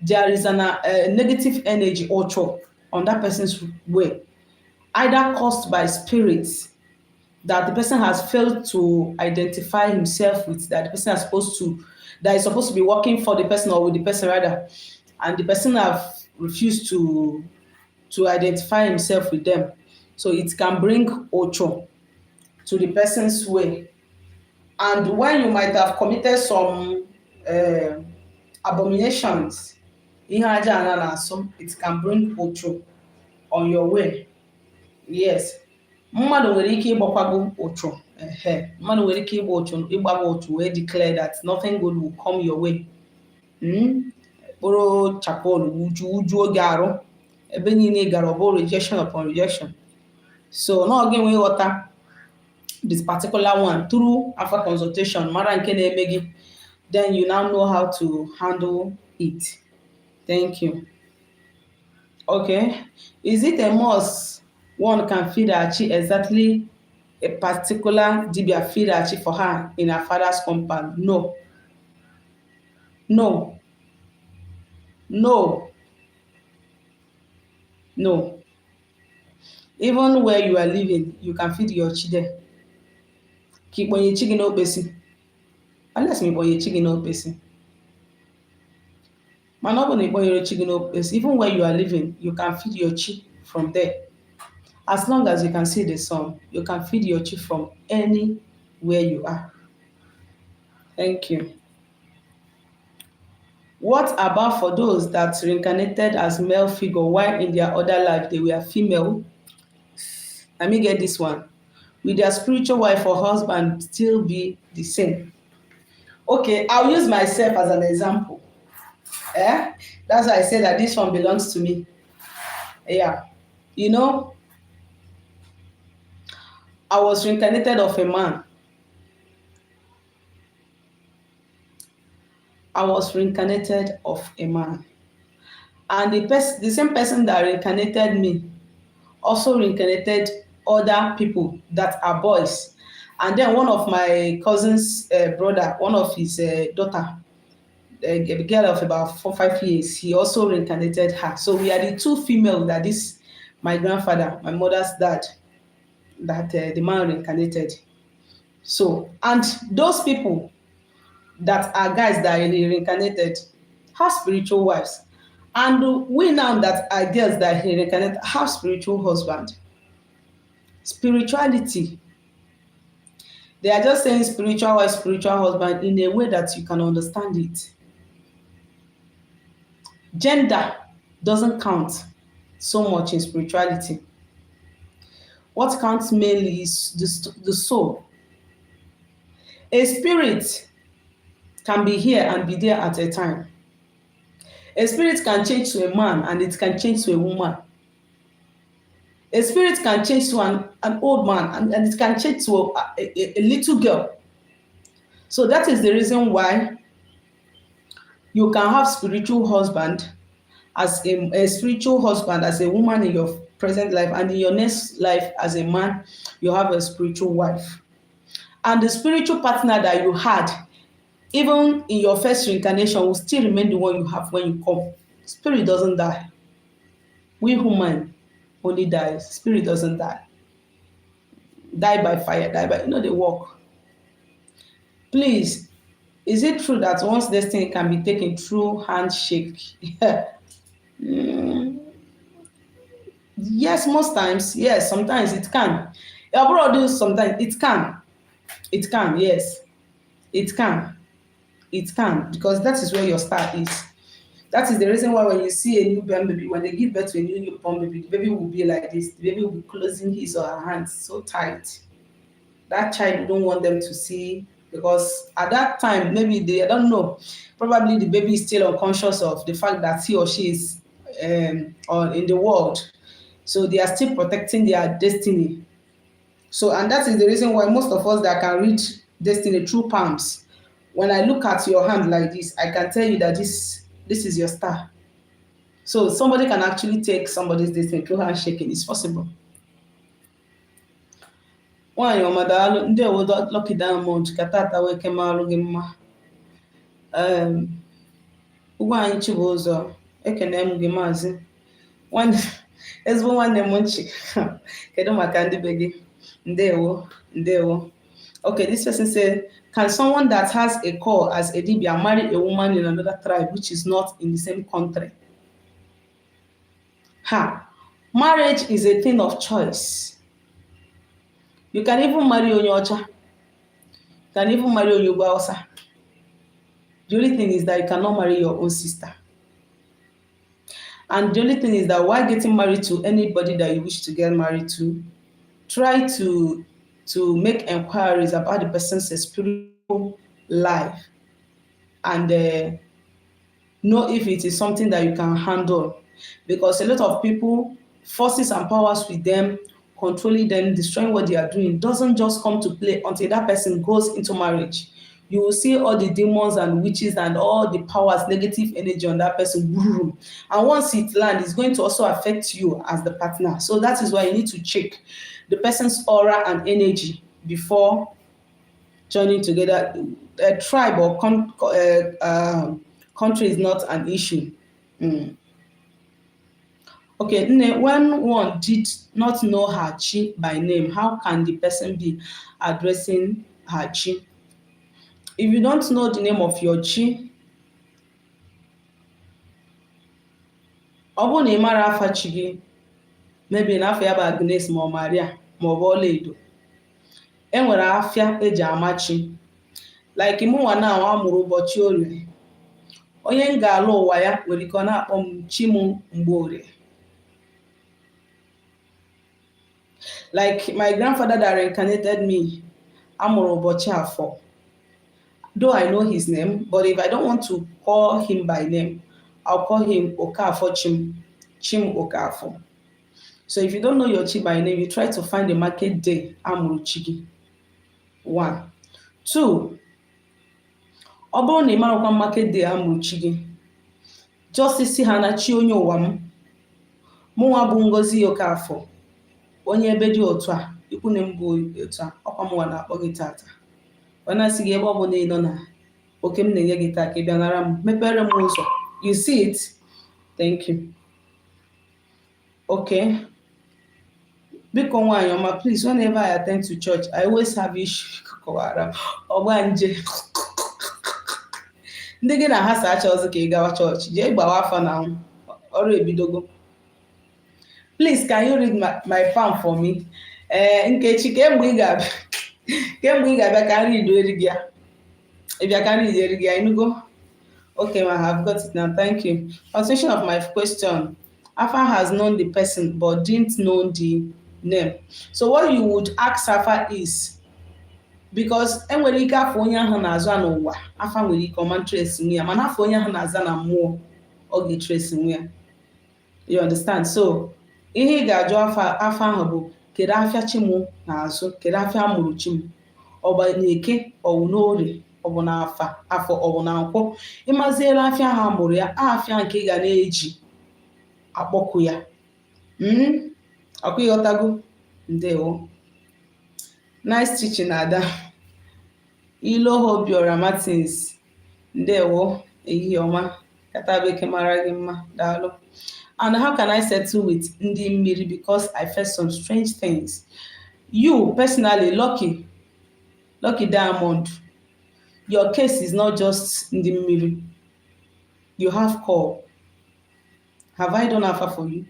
There is a negative energy also on that person's way, either caused by spirits that the person has failed to identify himself with, that the person is supposed to be working for the person or with the person rather, and the person have refused to identify himself with them. So it can bring ocho to the person's way. And when you might have committed some abominations, it can bring ocho on your way. Yes. Mmadụ nwere ike ịgbakwago ocho. Mmadụ nwere ike ịgbago ocho wee declare that nothing good will come your way. Kpụrụ chapel uju oge arụ ebe niile gara ọbụ rejection upon rejection. So now again we ghọta this particular one through after consultation, mara nke na-eme gị, then you now know how to handle it. Thank you. Okay, is it a must one can feed her chi exactly a particular dibia feed her chi for her in her father's compound? No. No. No. No. Even where you are living, you can feed your chi there. Keep on your chicken no basi. Unless me boy your chicken no basi. Man, not only boy your chicken no basi. Even where you are living, you can feed your chi from there. As long as you can see the sun, you can feed your chi from anywhere you are. Thank you. What about for those that reincarnated as male figure while in their other life they were female? Let me get this one. Will their spiritual wife or husband still be the same? Okay, I'll use myself as an example. That's why I say that this one belongs to me. Yeah. You know, I was reincarnated of a man. And the same person that reincarnated me also reincarnated other people that are boys. And then one of my cousin's brother, one of his daughter, a girl of about 4 or 5 years, he also reincarnated her. So we are the two females that my grandfather, my mother's dad, that the man reincarnated. So, and those people that are guys that are reincarnated have spiritual wives. And we now that are girls that are reincarnated have spiritual husband. Spirituality. They are just saying spiritual wife, spiritual husband in a way that you can understand it. Gender doesn't count so much in spirituality. What counts mainly is the soul. A spirit can be here and be there at a time. A spirit can change to a man and it can change to a woman. A spirit can change to an old man and it can change to a little girl. So that is the reason why you can have spiritual husband as a spiritual husband as a woman in your present life, and in your next life as a man, you have a spiritual wife. And the spiritual partner that you had, even in your first reincarnation, will still remain the one you have when you come. Spirit doesn't die. We human only dies. Spirit doesn't die. Die by fire, die by, they walk. Please, is it true that once destiny can be taken through handshake? Yes, most times. Yes, sometimes it can. Abroad, sometimes it can. It can, yes. It can. It can, because that is where your star is. That is the reason why when you see a newborn baby, when they give birth to a newborn baby, the baby will be like this. The baby will be closing his or her hands so tight. That child, you don't want them to see, because at that time, maybe I don't know, probably the baby is still unconscious of the fact that he or she is in the world. So they are still protecting their destiny. So, and that is the reason why most of us that can read destiny through palms, when I look at your hand like this, I can tell you that this is your star. So somebody can actually take somebody's destiny through handshaking. It's possible. Nwaanyị ọma daalụ, ndewo Lucky Diamond ka tata wee kemalụ gị mma. Ugwu anyị Chibụzọ, ekene m gị maazị. Ezigbo nwanne m nchi. Kedu maka ndị be gị? Ndewo. Okay, this person said, can someone that has a call as a dibia marry a woman in another tribe which is not in the same country? Marriage is a thing of choice. You can even marry Onyocha. You can even marry Onyogba. The only thing is that you cannot marry your own sister. And the only thing is that while getting married to anybody that you wish to get married to, try to make inquiries about the person's spiritual life and know if it is something that you can handle. Because a lot of people, forces and powers with them, controlling them, destroying what they are doing, doesn't just come to play until that person goes into marriage. You will see all the demons and witches and all the powers, negative energy on that person. And once it lands, it's going to also affect you as the partner. So that is why you need to check the person's aura and energy before joining together. A tribe or country is not an issue. Okay, when one did not know her chi by name, how can the person be addressing her chi? If you don't know the name of your chi, ọ bụrụ na ị mara afa chi gị, maybe na afọ ya bụ Agnes ma ọ Maria ma ọ bụ Ọlaedo, enwere afịa eji ama chi. Like mụnwa na amụrụ ụbọchị Orie, onye m ga-alụ ụwa ya nwere ike ọ na-akpọ m chi m Mgborie. Like my grandfather that reincarnated me, amụrụ ụbọchị Afọ. Though I know his name, but if I don't want to call him by name, I'll call him Okafo Chim Okafo. So if you don't know your chi by name, you try to find the market day amụrụ chi gị. 1. 2. Ọ bụrụ na ị marakwa market day amụrụ chi gị, just isi ha na chi onye ụwa m. Mụnwa bụ Ngozi Okafọ, onye ebe dị otu a, ikwu na mbụ otu a, ọkwa mụnwa na-akpọ gị tata. When I see ebe ọ bụ na ị nọ na oke m na-enye gị taa ka ị bịa nara m, mepere m ụzọ. You see it? Thank you. Okay. Biko nwaanyị ọma, please, whenever I attend to church, I always have issue kọwara ọgbanje. Ndị gị na ha sacha ọzọ ka ị gawa church, jee gbawa afa na ọrụ ebidogo. Please, can you read my palm for me? Nkechi, kemgbe ị ga-abịa ka nri ido eri gị ya. If you can read it again, you go. Okay, I have got it now. Thank you. Continuation of my question. Afa has known the person but didn't know the name. So what you would ask Afa is, because enwere ike afọ onye ahụ na-azụ n'ụwa, afa nwere ike ọma trace ya, mana afọ onye ahụ na-aza na mmụọ. ọ ga-etresi nwe ya. You understand? So ihe ị ga-ajụ afọ ahụ bụ kedu afịa chi m n'azụ, kedu afịa amụrụ chi m, ọ bụ n'eke, ọ bụ n'orie, ọ bụ afọ, ọ bụ na nkwọ. Ịmaziela afịa ahụ amụrụ ya, afịa nke ị ga na-eji akpọku ya. Ọkwa ịghọtago? Ndewo. Nice teaching, Ada. Iloho Obiora Martins. Ndewo. Ehihie ọma. Katabeke mara gị mma. Daalụ. And how can I settle with ndị mmiri because I felt some strange things? You personally, Lucky Diamond, your case is not just ndị mmiri. You have call. Have I done alpha for you?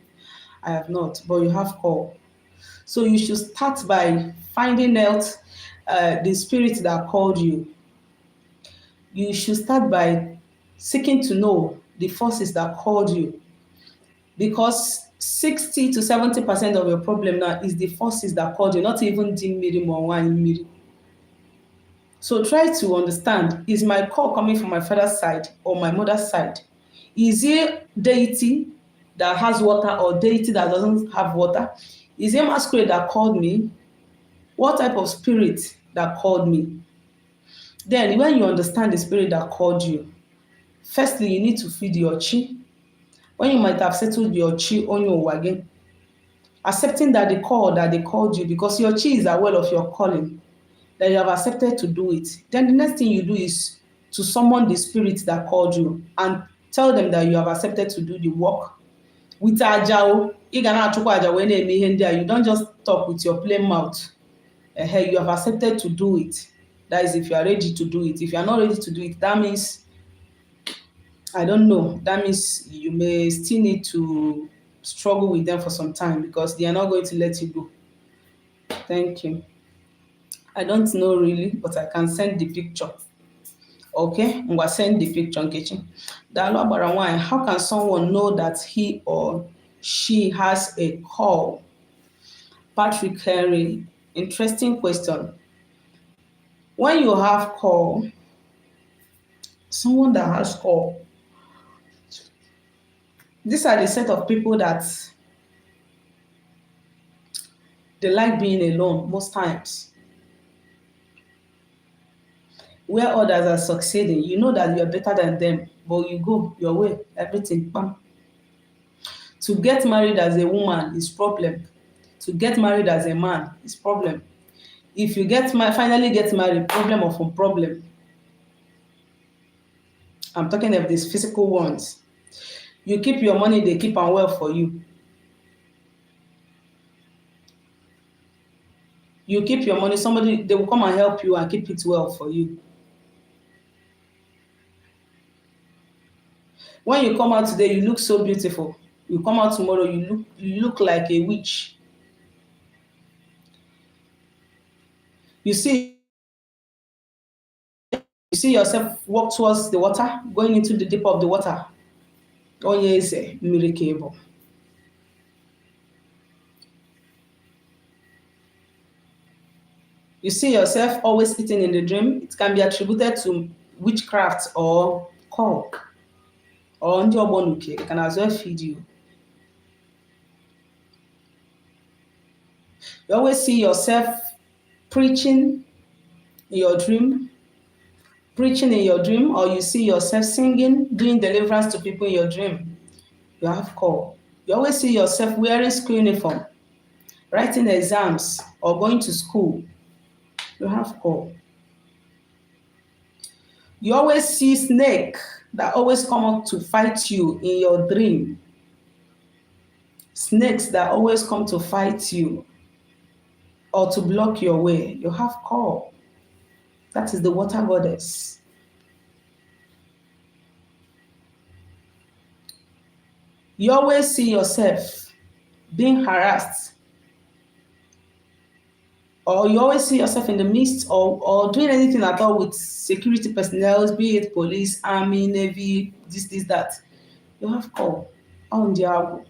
I have not, but you have call. So you should start by finding out the spirit that called you. You should start by seeking to know the forces that called you. Because 60 to 70% of your problem now is the forces that called you, not even the mmiri or one mmiri. So try to understand, is my call coming from my father's side or my mother's side? Is it deity that has water or deity that doesn't have water? Is it masquerade that called me? What type of spirit that called me? Then when you understand the spirit that called you, firstly, you need to feed your chi. When you might have settled your chi on your wagon, accepting that the call that they called you, because your chi is aware of your calling, that you have accepted to do it. Then the next thing you do is to summon the spirit that called you and tell them that you have accepted to do the work. With ajao, you don't just talk with your plain mouth. You have accepted to do it. That is if you are ready to do it. If you are not ready to do it, that means, I don't know, that means you may still need to struggle with them for some time because they are not going to let you go. Thank you. I don't know really, but I can send the picture. Okay, I'm going to send the picture, Nkechi. How can someone know that he or she has a call? Patrick Henry, interesting question. When you have call, someone that has call, these are the set of people that they like being alone most times. Where others are succeeding, you know that you're better than them, but you go your way, everything, bam. To get married as a woman is problem. To get married as a man is problem. If you finally get married, problem upon problem. I'm talking of these physical ones. You keep your money, they keep on well for you. You keep your money, they will come and help you and keep it well for you. When you come out today, you look so beautiful. You come out tomorrow, you look like a witch. You see yourself walk towards the water, going into the deep of the water. Oh yes, a miracle. You see yourself always eating in the dream. It can be attributed to witchcraft or call. Or on your bonuke, it can as well feed you. You always see yourself preaching in your dream, or you see yourself singing, doing deliverance to people in your dream. You have call. You always see yourself wearing school uniform, writing exams, or going to school. You have call. You always see snake that always come up to fight you in your dream. Snakes that always come to fight you or to block your way. You have call. That is the water goddess. You always see yourself being harassed, or you always see yourself in the midst or doing anything at all with security personnel, be it police, army, navy, this, that. You have call on Diabo.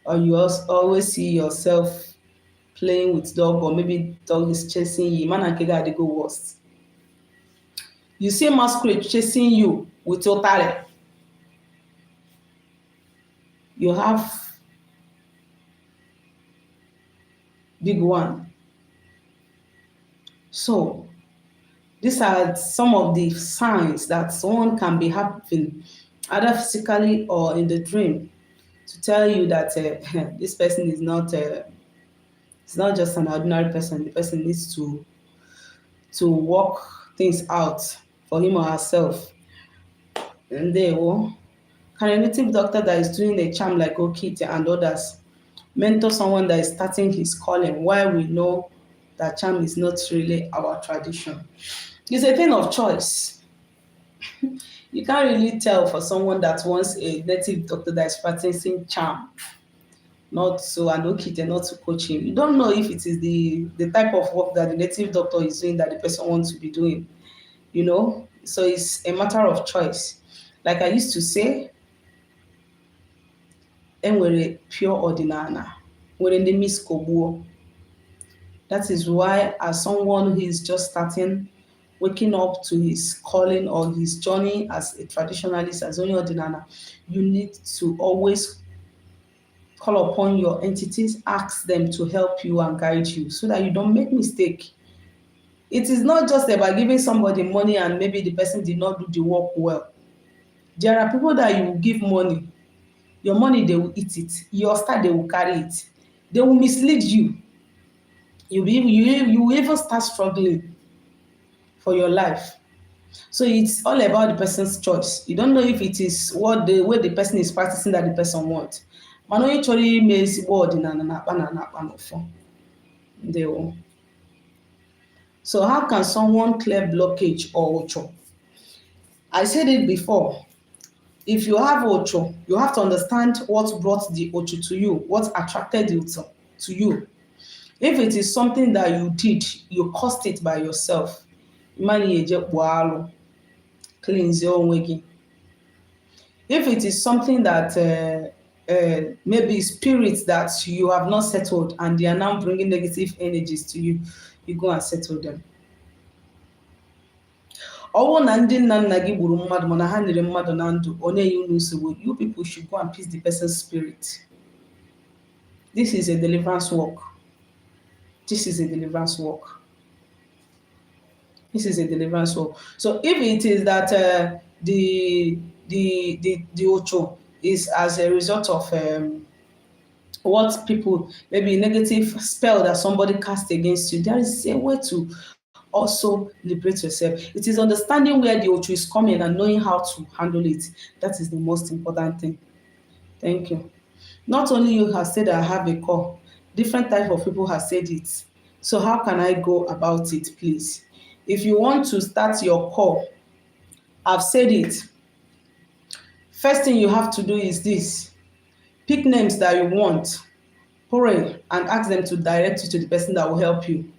Or you also always see yourself playing with dog, or maybe dog is chasing you. Man and kega, they go worst. You see masquerade chasing you with your talent. You have big one. So these are some of the signs that someone can be having, either physically or in the dream, to tell you that this person is not. It's not just an ordinary person. The person needs to work things out for him or herself. And they will. Can a native doctor that is doing a charm like Okite and others mentor someone that is starting his calling while we know that charm is not really our tradition? It's a thing of choice. You can't really tell for someone that wants a native doctor that is practicing charm, not so and Okite, not to coach him. You don't know if it is the type of work that the native doctor is doing that the person wants to be doing, you know? So it's a matter of choice. Like I used to say, enwere pure ordinana, nwere ndị miss kogbuo. That is why, as someone who is just starting, waking up to his calling or his journey as a traditionalist, as only ordinana, you need to always call upon your entities, ask them to help you and guide you so that you don't make mistake. It is not just about giving somebody money and maybe the person did not do the work well. There are people that you will give money, your money they will eat it, your style they will carry it, they will mislead you. You will even start struggling for your life. So it's all about the person's choice. You don't know if it is what the way the person is practicing that the person wants. Mana onye chọrọ ime ezigbo ọdịnala na-akpa n'ụfọ. Ndewo. So how can someone clear blockage or ocho? I said it before. If you have ocho, you have to understand what brought the ocho to you, what attracted it to you. If it is something that you did, you caused it by yourself. Cleanse your own. If it is something that maybe spirits that you have not settled and they are now bringing negative energies to you, you go and settle them. Ọwụ na ndị nna nna gị gburu mmadụ mana ha nyere mmadụ na ndụ ọ na-enye unu nsogbu, you people should go and peace the person's spirit. This is a deliverance work. This is a deliverance work. This is a deliverance work. So if it is that the ocho is as a result of what people, maybe negative spell that somebody cast against you, there is a way to also liberate yourself. It is understanding where the ocho is coming and knowing how to handle it. That is the most important thing. Thank you. Not only you have said I have a call, different type of people have said it. So how can I go about it, please? If you want to start your call, I've said it. First thing you have to do is this. Pick names that you want, pray, and ask them to direct you to the person that will help you.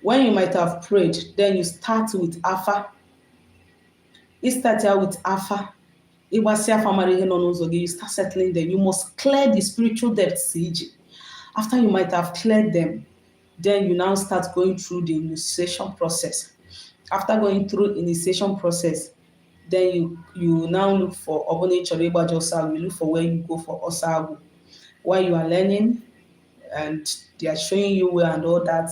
When you might have prayed, then you start with Alpha. You start here with Alpha. You start settling them. You must clear the spiritual depths. After you might have cleared them, then you now start going through the initiation process. After going through initiation process, then you now look for you look for where you go for Osagu. While you are learning and they are showing you where and all that,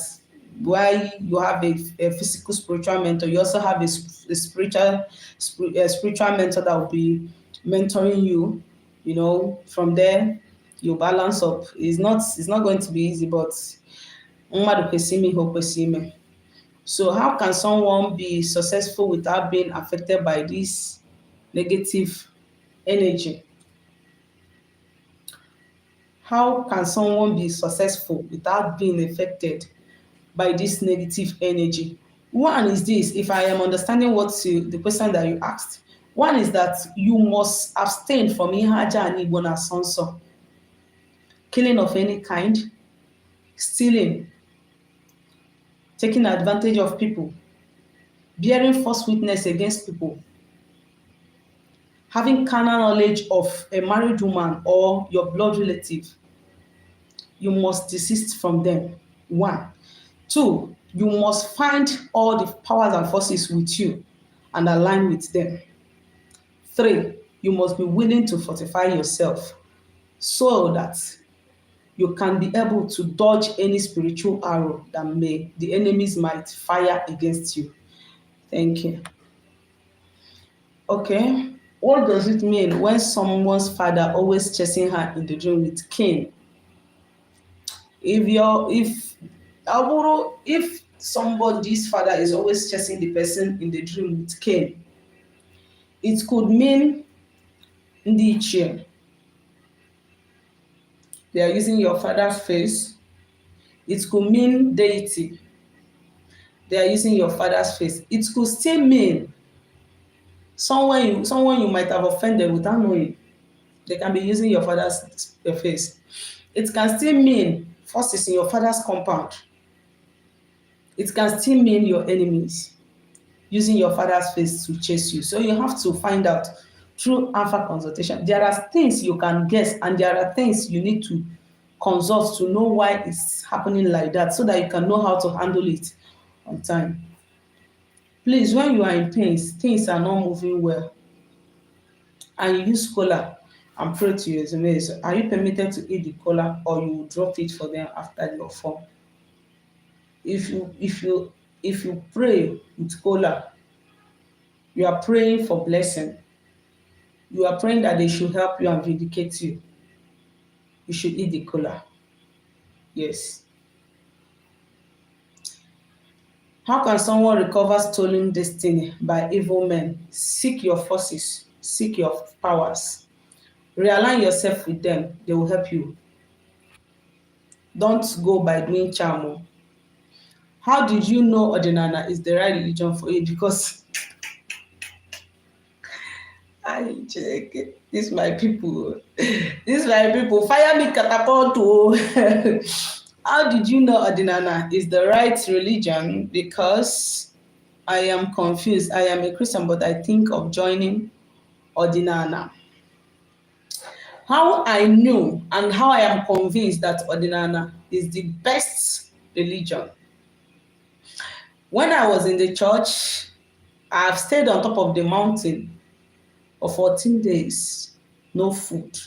while you have a physical spiritual mentor, you also have a spiritual mentor that will be mentoring you. You know, from there you balance up. It's not going to be easy, but so how can someone be successful without being affected by this negative energy? How can someone be successful without being affected by this negative energy? One is this, if I am understanding the question that you asked. One is that you must abstain from ihaja and ibona sonso, killing of any kind, stealing, taking advantage of people, bearing false witness against people, having carnal knowledge of a married woman or your blood relative. You must desist from them. 1. 2, you must find all the powers and forces with you and align with them. 3, you must be willing to fortify yourself so that you can be able to dodge any spiritual arrow that the enemies might fire against you. Thank you. Okay. What does it mean when someone's father always chasing her in the dream with cane? If somebody's father is always chasing the person in the dream with cane, it could mean ndị ichie. They are using your father's face. It could mean deity. They are using your father's face. It could still mean someone you might have offended without knowing. They can be using your father's face. It can still mean forces in your father's compound. It can still mean your enemies using your father's face to chase you. So you have to find out through alpha consultation. There are things you can guess, and there are things you need to consult to know why it's happening like that, so that you can know how to handle it on time. Please, when you are in pain, things are not moving well, and you use cola and pray to your enemies, are you permitted to eat the cola, or you will drop it for them after your fall? If you pray with cola, you are praying for blessing. You are praying that they should help you and vindicate you. You should eat the cola. Yes. How can someone recover stolen destiny by evil men? Seek your forces, seek your powers. Realign yourself with them. They will help you. Don't go by doing charm. How did you know Ordinana is the right religion for you? Because I check it. This my people. This my people. Fire me catapult. How did you know Ordinana is the right religion? Because I am confused. I am a Christian, but I think of joining Ordinana. How I knew and how I am convinced that Ordinana is the best religion. When I was in the church, I have stayed on top of the mountain for 14 days, no food.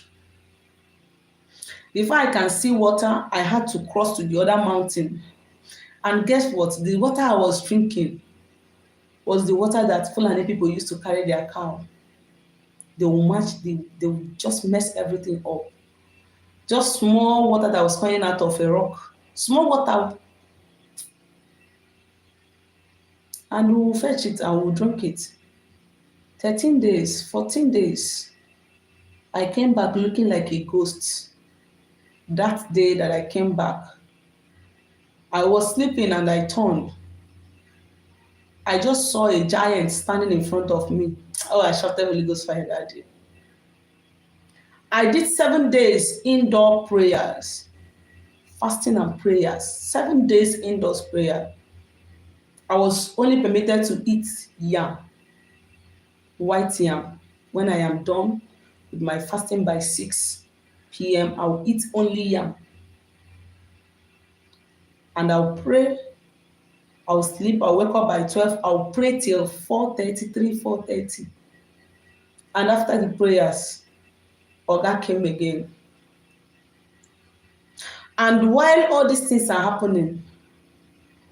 Before I can see water, I had to cross to the other mountain. And guess what? The water I was drinking was the water that Fulani people used to carry their cow. They will just mess everything up. Just small water that was coming out of a rock. Small water. And we will fetch it and we'll drink it. 13 days, 14 days. I came back looking like a ghost. That day that I came back, I was sleeping and I turned. I just saw a giant standing in front of me. Oh, I shot the Holy Ghost fire that day. I did 7 days indoor prayers, fasting and prayers. 7 days indoors prayer. I was only permitted to eat yam, white yam. When I am done with my fasting by 6 p.m., I'll eat only yam. And I'll pray. I'll sleep. I'll wake up by 12. I'll pray till 4:30, 4:30. And after the prayers, Oga came again. And while all these things are happening,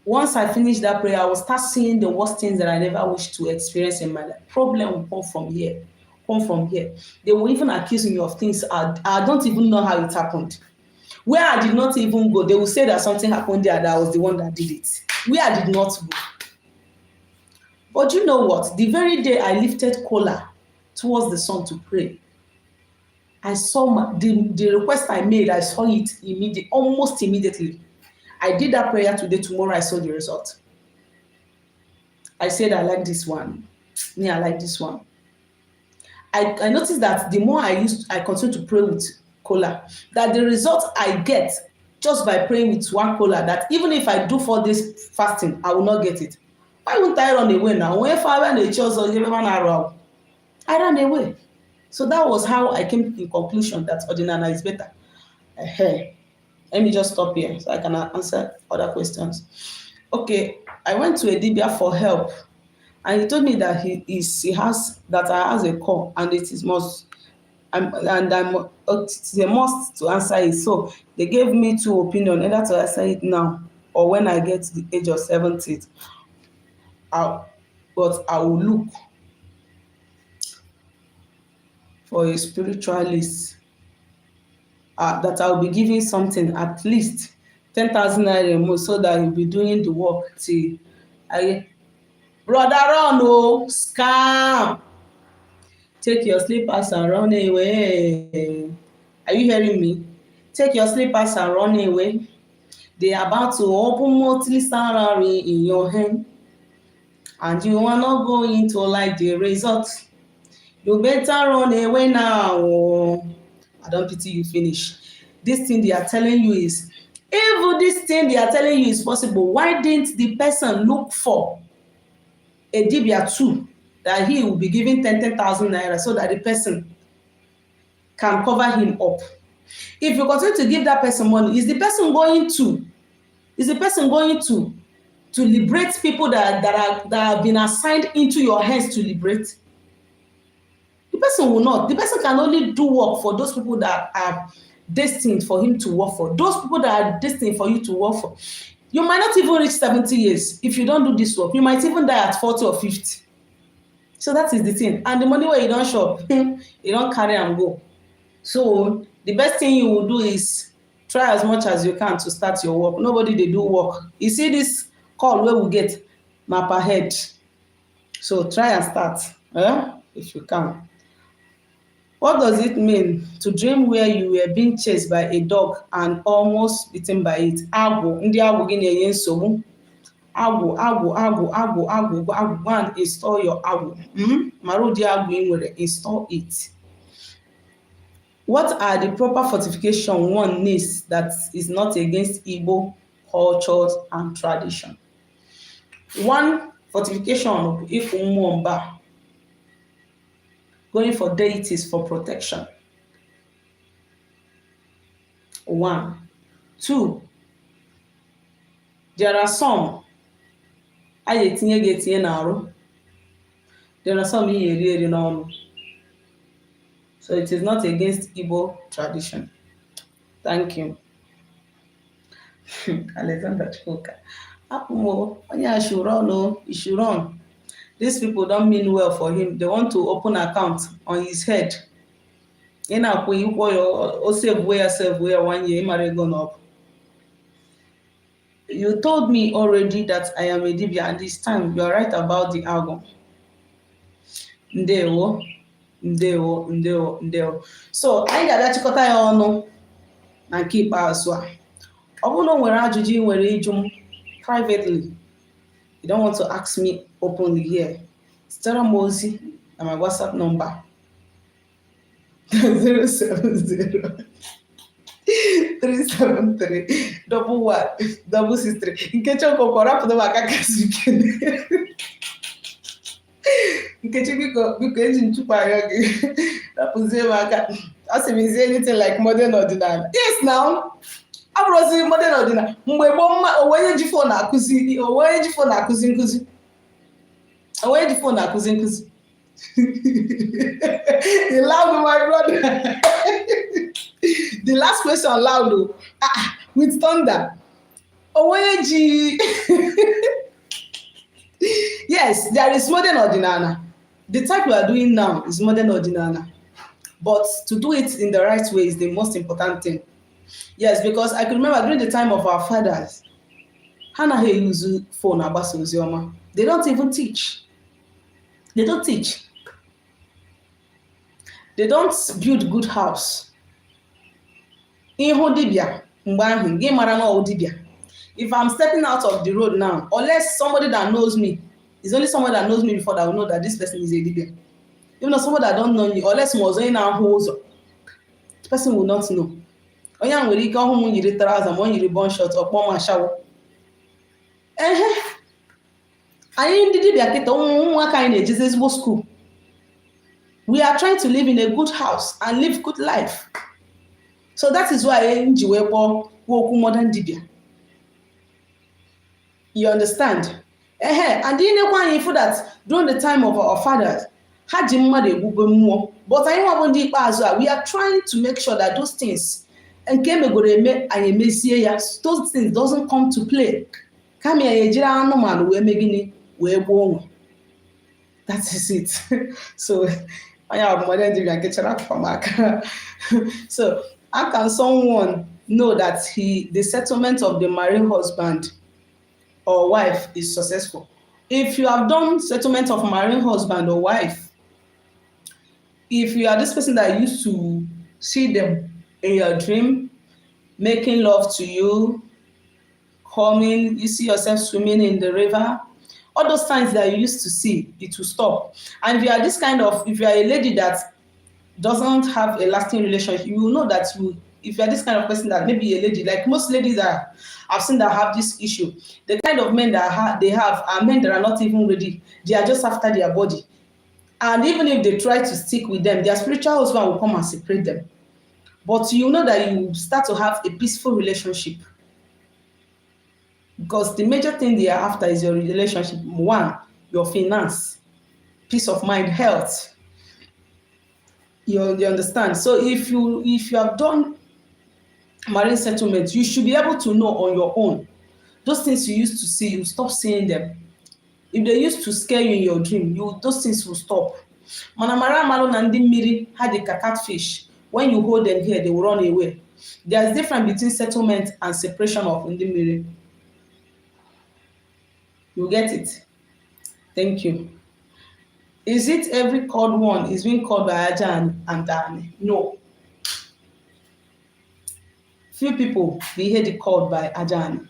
once I finish that prayer, I will start seeing the worst things that I never wish to experience in my life. Problem will come from here. Come from here. They will even accuse me of things I don't even know how it happened. Where I did not even go, they will say that something happened there that I was the one that did it. Where I did not go. But you know what? The very day I lifted cola towards the sun to pray, I saw the request I made, I saw it almost immediately. I did that prayer today, tomorrow I saw the result. I said, I like this one. I like this one. I noticed that the more I continue to pray with cola, that the result I get just by praying with one cola, that even if I do 4 days fasting, I will not get it. Why won't I run away now? I ran away. So that was how I came in conclusion that Ordinana is better. Hey, let me just stop here so I can answer other questions. Okay, I went to Edibia for help. And he told me that he has that I has a call and it is must it's a must to answer it. So they gave me two opinions, either to answer it now or when I get to the age of 70. But I will look for a spiritualist that I will be giving something at least 10,000 naira more so that he'll be doing the work till I brother run oh scam. Take your slippers and run away. Are you hearing me? Take your slippers and run away. They are about to open monthly salary in your hand and you are not going to like the result. You better run away now. Oh. I don't pity you finish. This thing they are telling you is, if this thing they are telling you is possible, why didn't the person look for a dibia too that he will be giving 10,000 naira so that the person can cover him up? If you continue to give that person money, is the person going to liberate people that have been assigned into your hands to liberate? The person will not. The person can only do work for those people that are destined for him to work for. Those people that are destined for you to work for. You might not even reach 70 years if you don't do this work. You might even die at 40 or 50. So that is the thing. And the money where you don't shop, you don't carry and go. So the best thing you will do is try as much as you can to start your work. Nobody they do work. You see this call where we get map ahead. So try and start if you can. What does it mean to dream where you were being chased by a dog and almost bitten by it? Agwụ, ndị agwụ gị na-enye nsogbu. Agwụ, go and install your agwụ. Mara ụdị agwụ ị nwere, install it. What are the proper fortification one needs that is not against Igbo cultures and tradition? One fortification bụ ịkwụ mmụọ mba. Going for deities for protection. 1. 2. There are some a ga-etinye ga-etinye n'arụ. There are some ihe eri n'ọnụ. So it is not against Igbo tradition. Thank you. Alexander Chuka. Apumo, onye should run, no, he should run. These people don't mean well for him. They want to open an account on his head. You know, when you go, save yourself, where 1 year, you gone up. You told me already that I am a Dibia, and this time you are right about the album. Ndewo. So, I got chịkọta ya ọnụ na nke ikpeazụ a. Ọ bụrụ na o nwere ajụjụ ị nwere ịjụ m privately, you don't want to ask me openly here, zitere m ozi na my WhatsApp number 070 373 11663. Nkechi Okoko rapụrụ maka kasị ike. Nkechi biko eji nchụpụ anya gị rapụzie m aka. Asị m, is anything like modern ọdịnala? Yes now. Abụrụzi modern ọdịnala. Mgbe gboo onye ji fon akụzi nkụzi. Onye ji fon akụzi nkụzi. You loud, my brother. The last question loud with thunder. Onye ji. Yes, there is modern ọdịnala. The type we are doing now is modern ọdịnala. But to do it in the right way is the most important thing. Yes, because I can remember during the time of our fathers, ha naghị use phone agbasa oziọma. They don't even teach. They don't teach. They don't build good house. Ịhụ dibịa mgbe ahụ gị mara na ọ dibịa. If I'm stepping out of the road now, unless somebody that knows me, it's only someone that knows me before that will know that this person is a dibia. Even though someone that don't know me, unless was in our house, the person will not know. Onye nwere ike ọhụ m yiri trouser ma o yiri bun short or kpọọ ma shawo. Anyị ndị dibia kịta ụmụaka anyị na-ejezi ezigbo school. We are trying to live in a good house and live good life. So that is why anyị ji wee kpọọ okwu modern dibia. You understand? And then you for that during the time of our fathers, had more. But I know ndị ikpeazụ we are trying to make sure that those things and came and those things doesn't come to play. Come here, that is it. So I have more than so how can someone know that the settlement of the marine husband or wife is successful? If you have done settlement of marine husband or wife, if you are this person that used to see them in your dream, making love to you, coming, you see yourself swimming in the river, all those signs that you used to see, it will stop. And if you are this kind of, if you are a lady that doesn't have a lasting relationship, you will know that if you are this kind of person that maybe a lady, like most ladies that I've seen that have this issue, the kind of men that they have are men that are not even ready. They are just after their body. And even if they try to stick with them, their spiritual husband will come and separate them. But you know that you start to have a peaceful relationship. Because the major thing they are after is your relationship. One, your finance, peace of mind, health. You understand? So if you have done marine settlement, you should be able to know on your own. Those things you used to see, you stop seeing them. If they used to scare you in your dream, those things will stop. Manamara malo na ndị mmiri had a catfish. When you hold them here, they will run away. There's difference between settlement and separation of ndị mmiri. You get it? Thank you. Is it every called one is being called by Aja and Dani? No. Few people be here called by Ajani.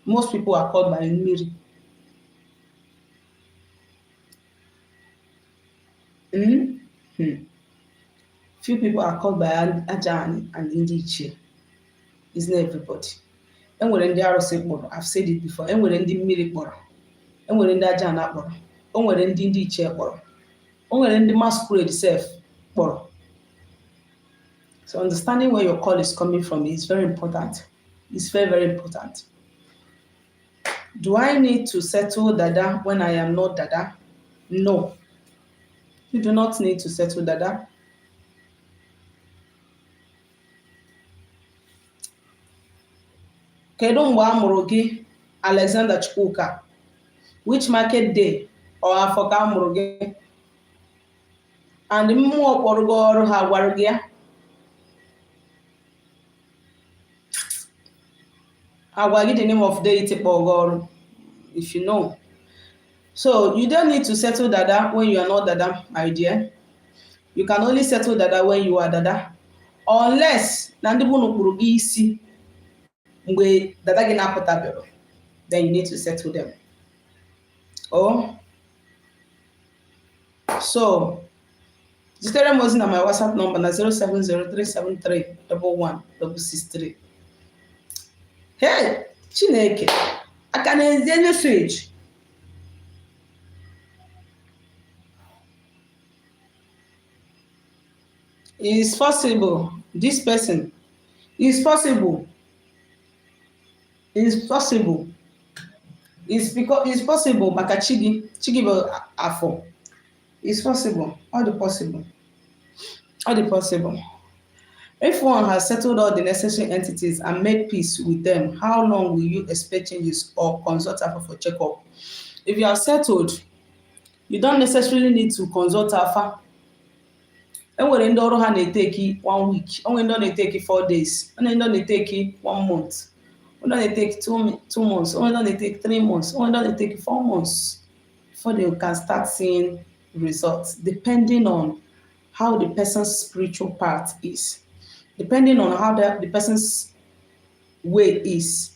Most people are called by Mmiri. Few people are called by Ajani and Indiche. It's not everybody. And we're in the Arose, I've said it before. And we're in the Mmiri Boro. And we're in the Ajana Boro. And we're in the Indiche Boro. And we're in the masquerade self Boro. So understanding where your call is coming from is very important. It's very, very important. Do I need to settle Dada when I am not Dada? No. You do not need to settle Dada. Kedu mgbe a mụrụ gị Alexander Chukwuka? Which market day or afọ ka a mụrụ gị? And mmụọ kpọrọ gị ọrụ ha gwara gị ya? Agwa gị the name of deity kpọrọ gị ọrụ, if you know. So you don't need to settle Dada when you are not Dada, my dear. You can only settle Dada when you are Dada. Unless na ndị bụ n'okpuru gị isi mgbe Dada gị na-apụtabịara, then you need to settle them. Oh, so zitere m ozi na my WhatsApp number na 07037311663. Hey, Chineke, aka na-ezi message. It's possible. This person is possible. It's possible. It's because it's possible. Maka Chigi bụ afọ. It's possible. All the possible. All the possible. If one has settled all the necessary entities and made peace with them, how long will you expect changes or consult Alpha for checkup? If you have settled, you don't necessarily need to consult Alpha. Enwere ndị ọrụ ha na-eteki 1 week, onwe ndị na-eteki 4 days, onwe ndị na-eteki 1 month, onwe ndị na-eteki 2 months, onwe ndị na-eteki 3 months, onwe ndị na-eteki 4 months before they can start seeing results, depending on how the person's spiritual path is, depending on how the person's way is.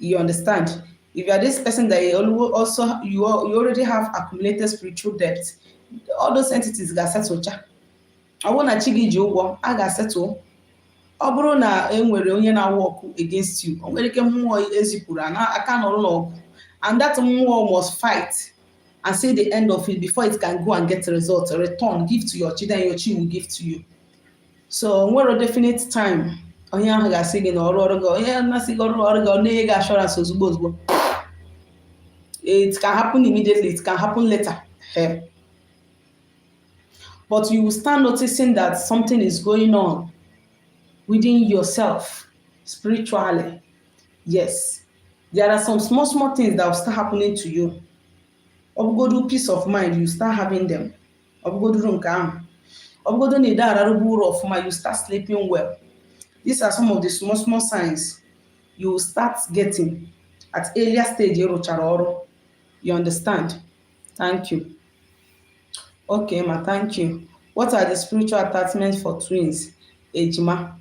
You understand? If you are this person that you already have accumulated spiritual debt, all those entities ga settle. Ọ bụrụ na chi gị ji ụgwọ, a ga-asettle. Ọ bụrụ na enwere onye na-awa ọkụ against you, o nwere ike mmụọ ezipụrụ aka nọrọ n'ọgụ, and that mmụọ must fight and see the end of it before it can go and get a result, a return, give to your chi, then your chi will give to you. So nwere definite time onye ahụ ga-asị gị na ọrụ gị, onye na-asị gị ọrụ gị, ọ na-enye gị assurance ozugbo ozugbo. It can happen immediately, it can happen later. Eh. But you will start noticing that something is going on within yourself spiritually. Yes. There are some small, small things that will start happening to you. Obugodu peace of mind, you start having them. Obugodu nke ahụ. Obugodu na ide ararubu uru ọfụma, you start sleeping well. These are some of the small, small signs you will start getting at earlier stage ịrụchara ọrụ. You understand? Thank you. Okay, ma, thank you. What are the spiritual attachments for twins? Ejima.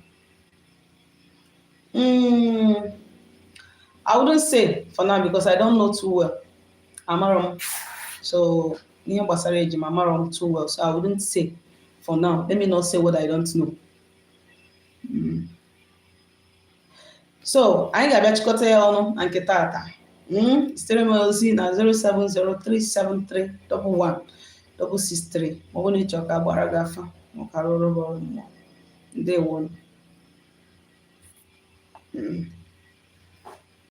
I wouldn't say for now because I don't know too well. Amarom. So, ihe gbasara ejima amarom too well. So I wouldn't say for now. Let me not say what I don't know. So, anyị ga-abịa chịkọta ya ọnụ na nke tata. Sitere m ozi na 07037311663 ma ọ bụ na ịchọ ka agbara gị afa ma ọ ka rụrụ ọrụ mmụọ. Ndewo.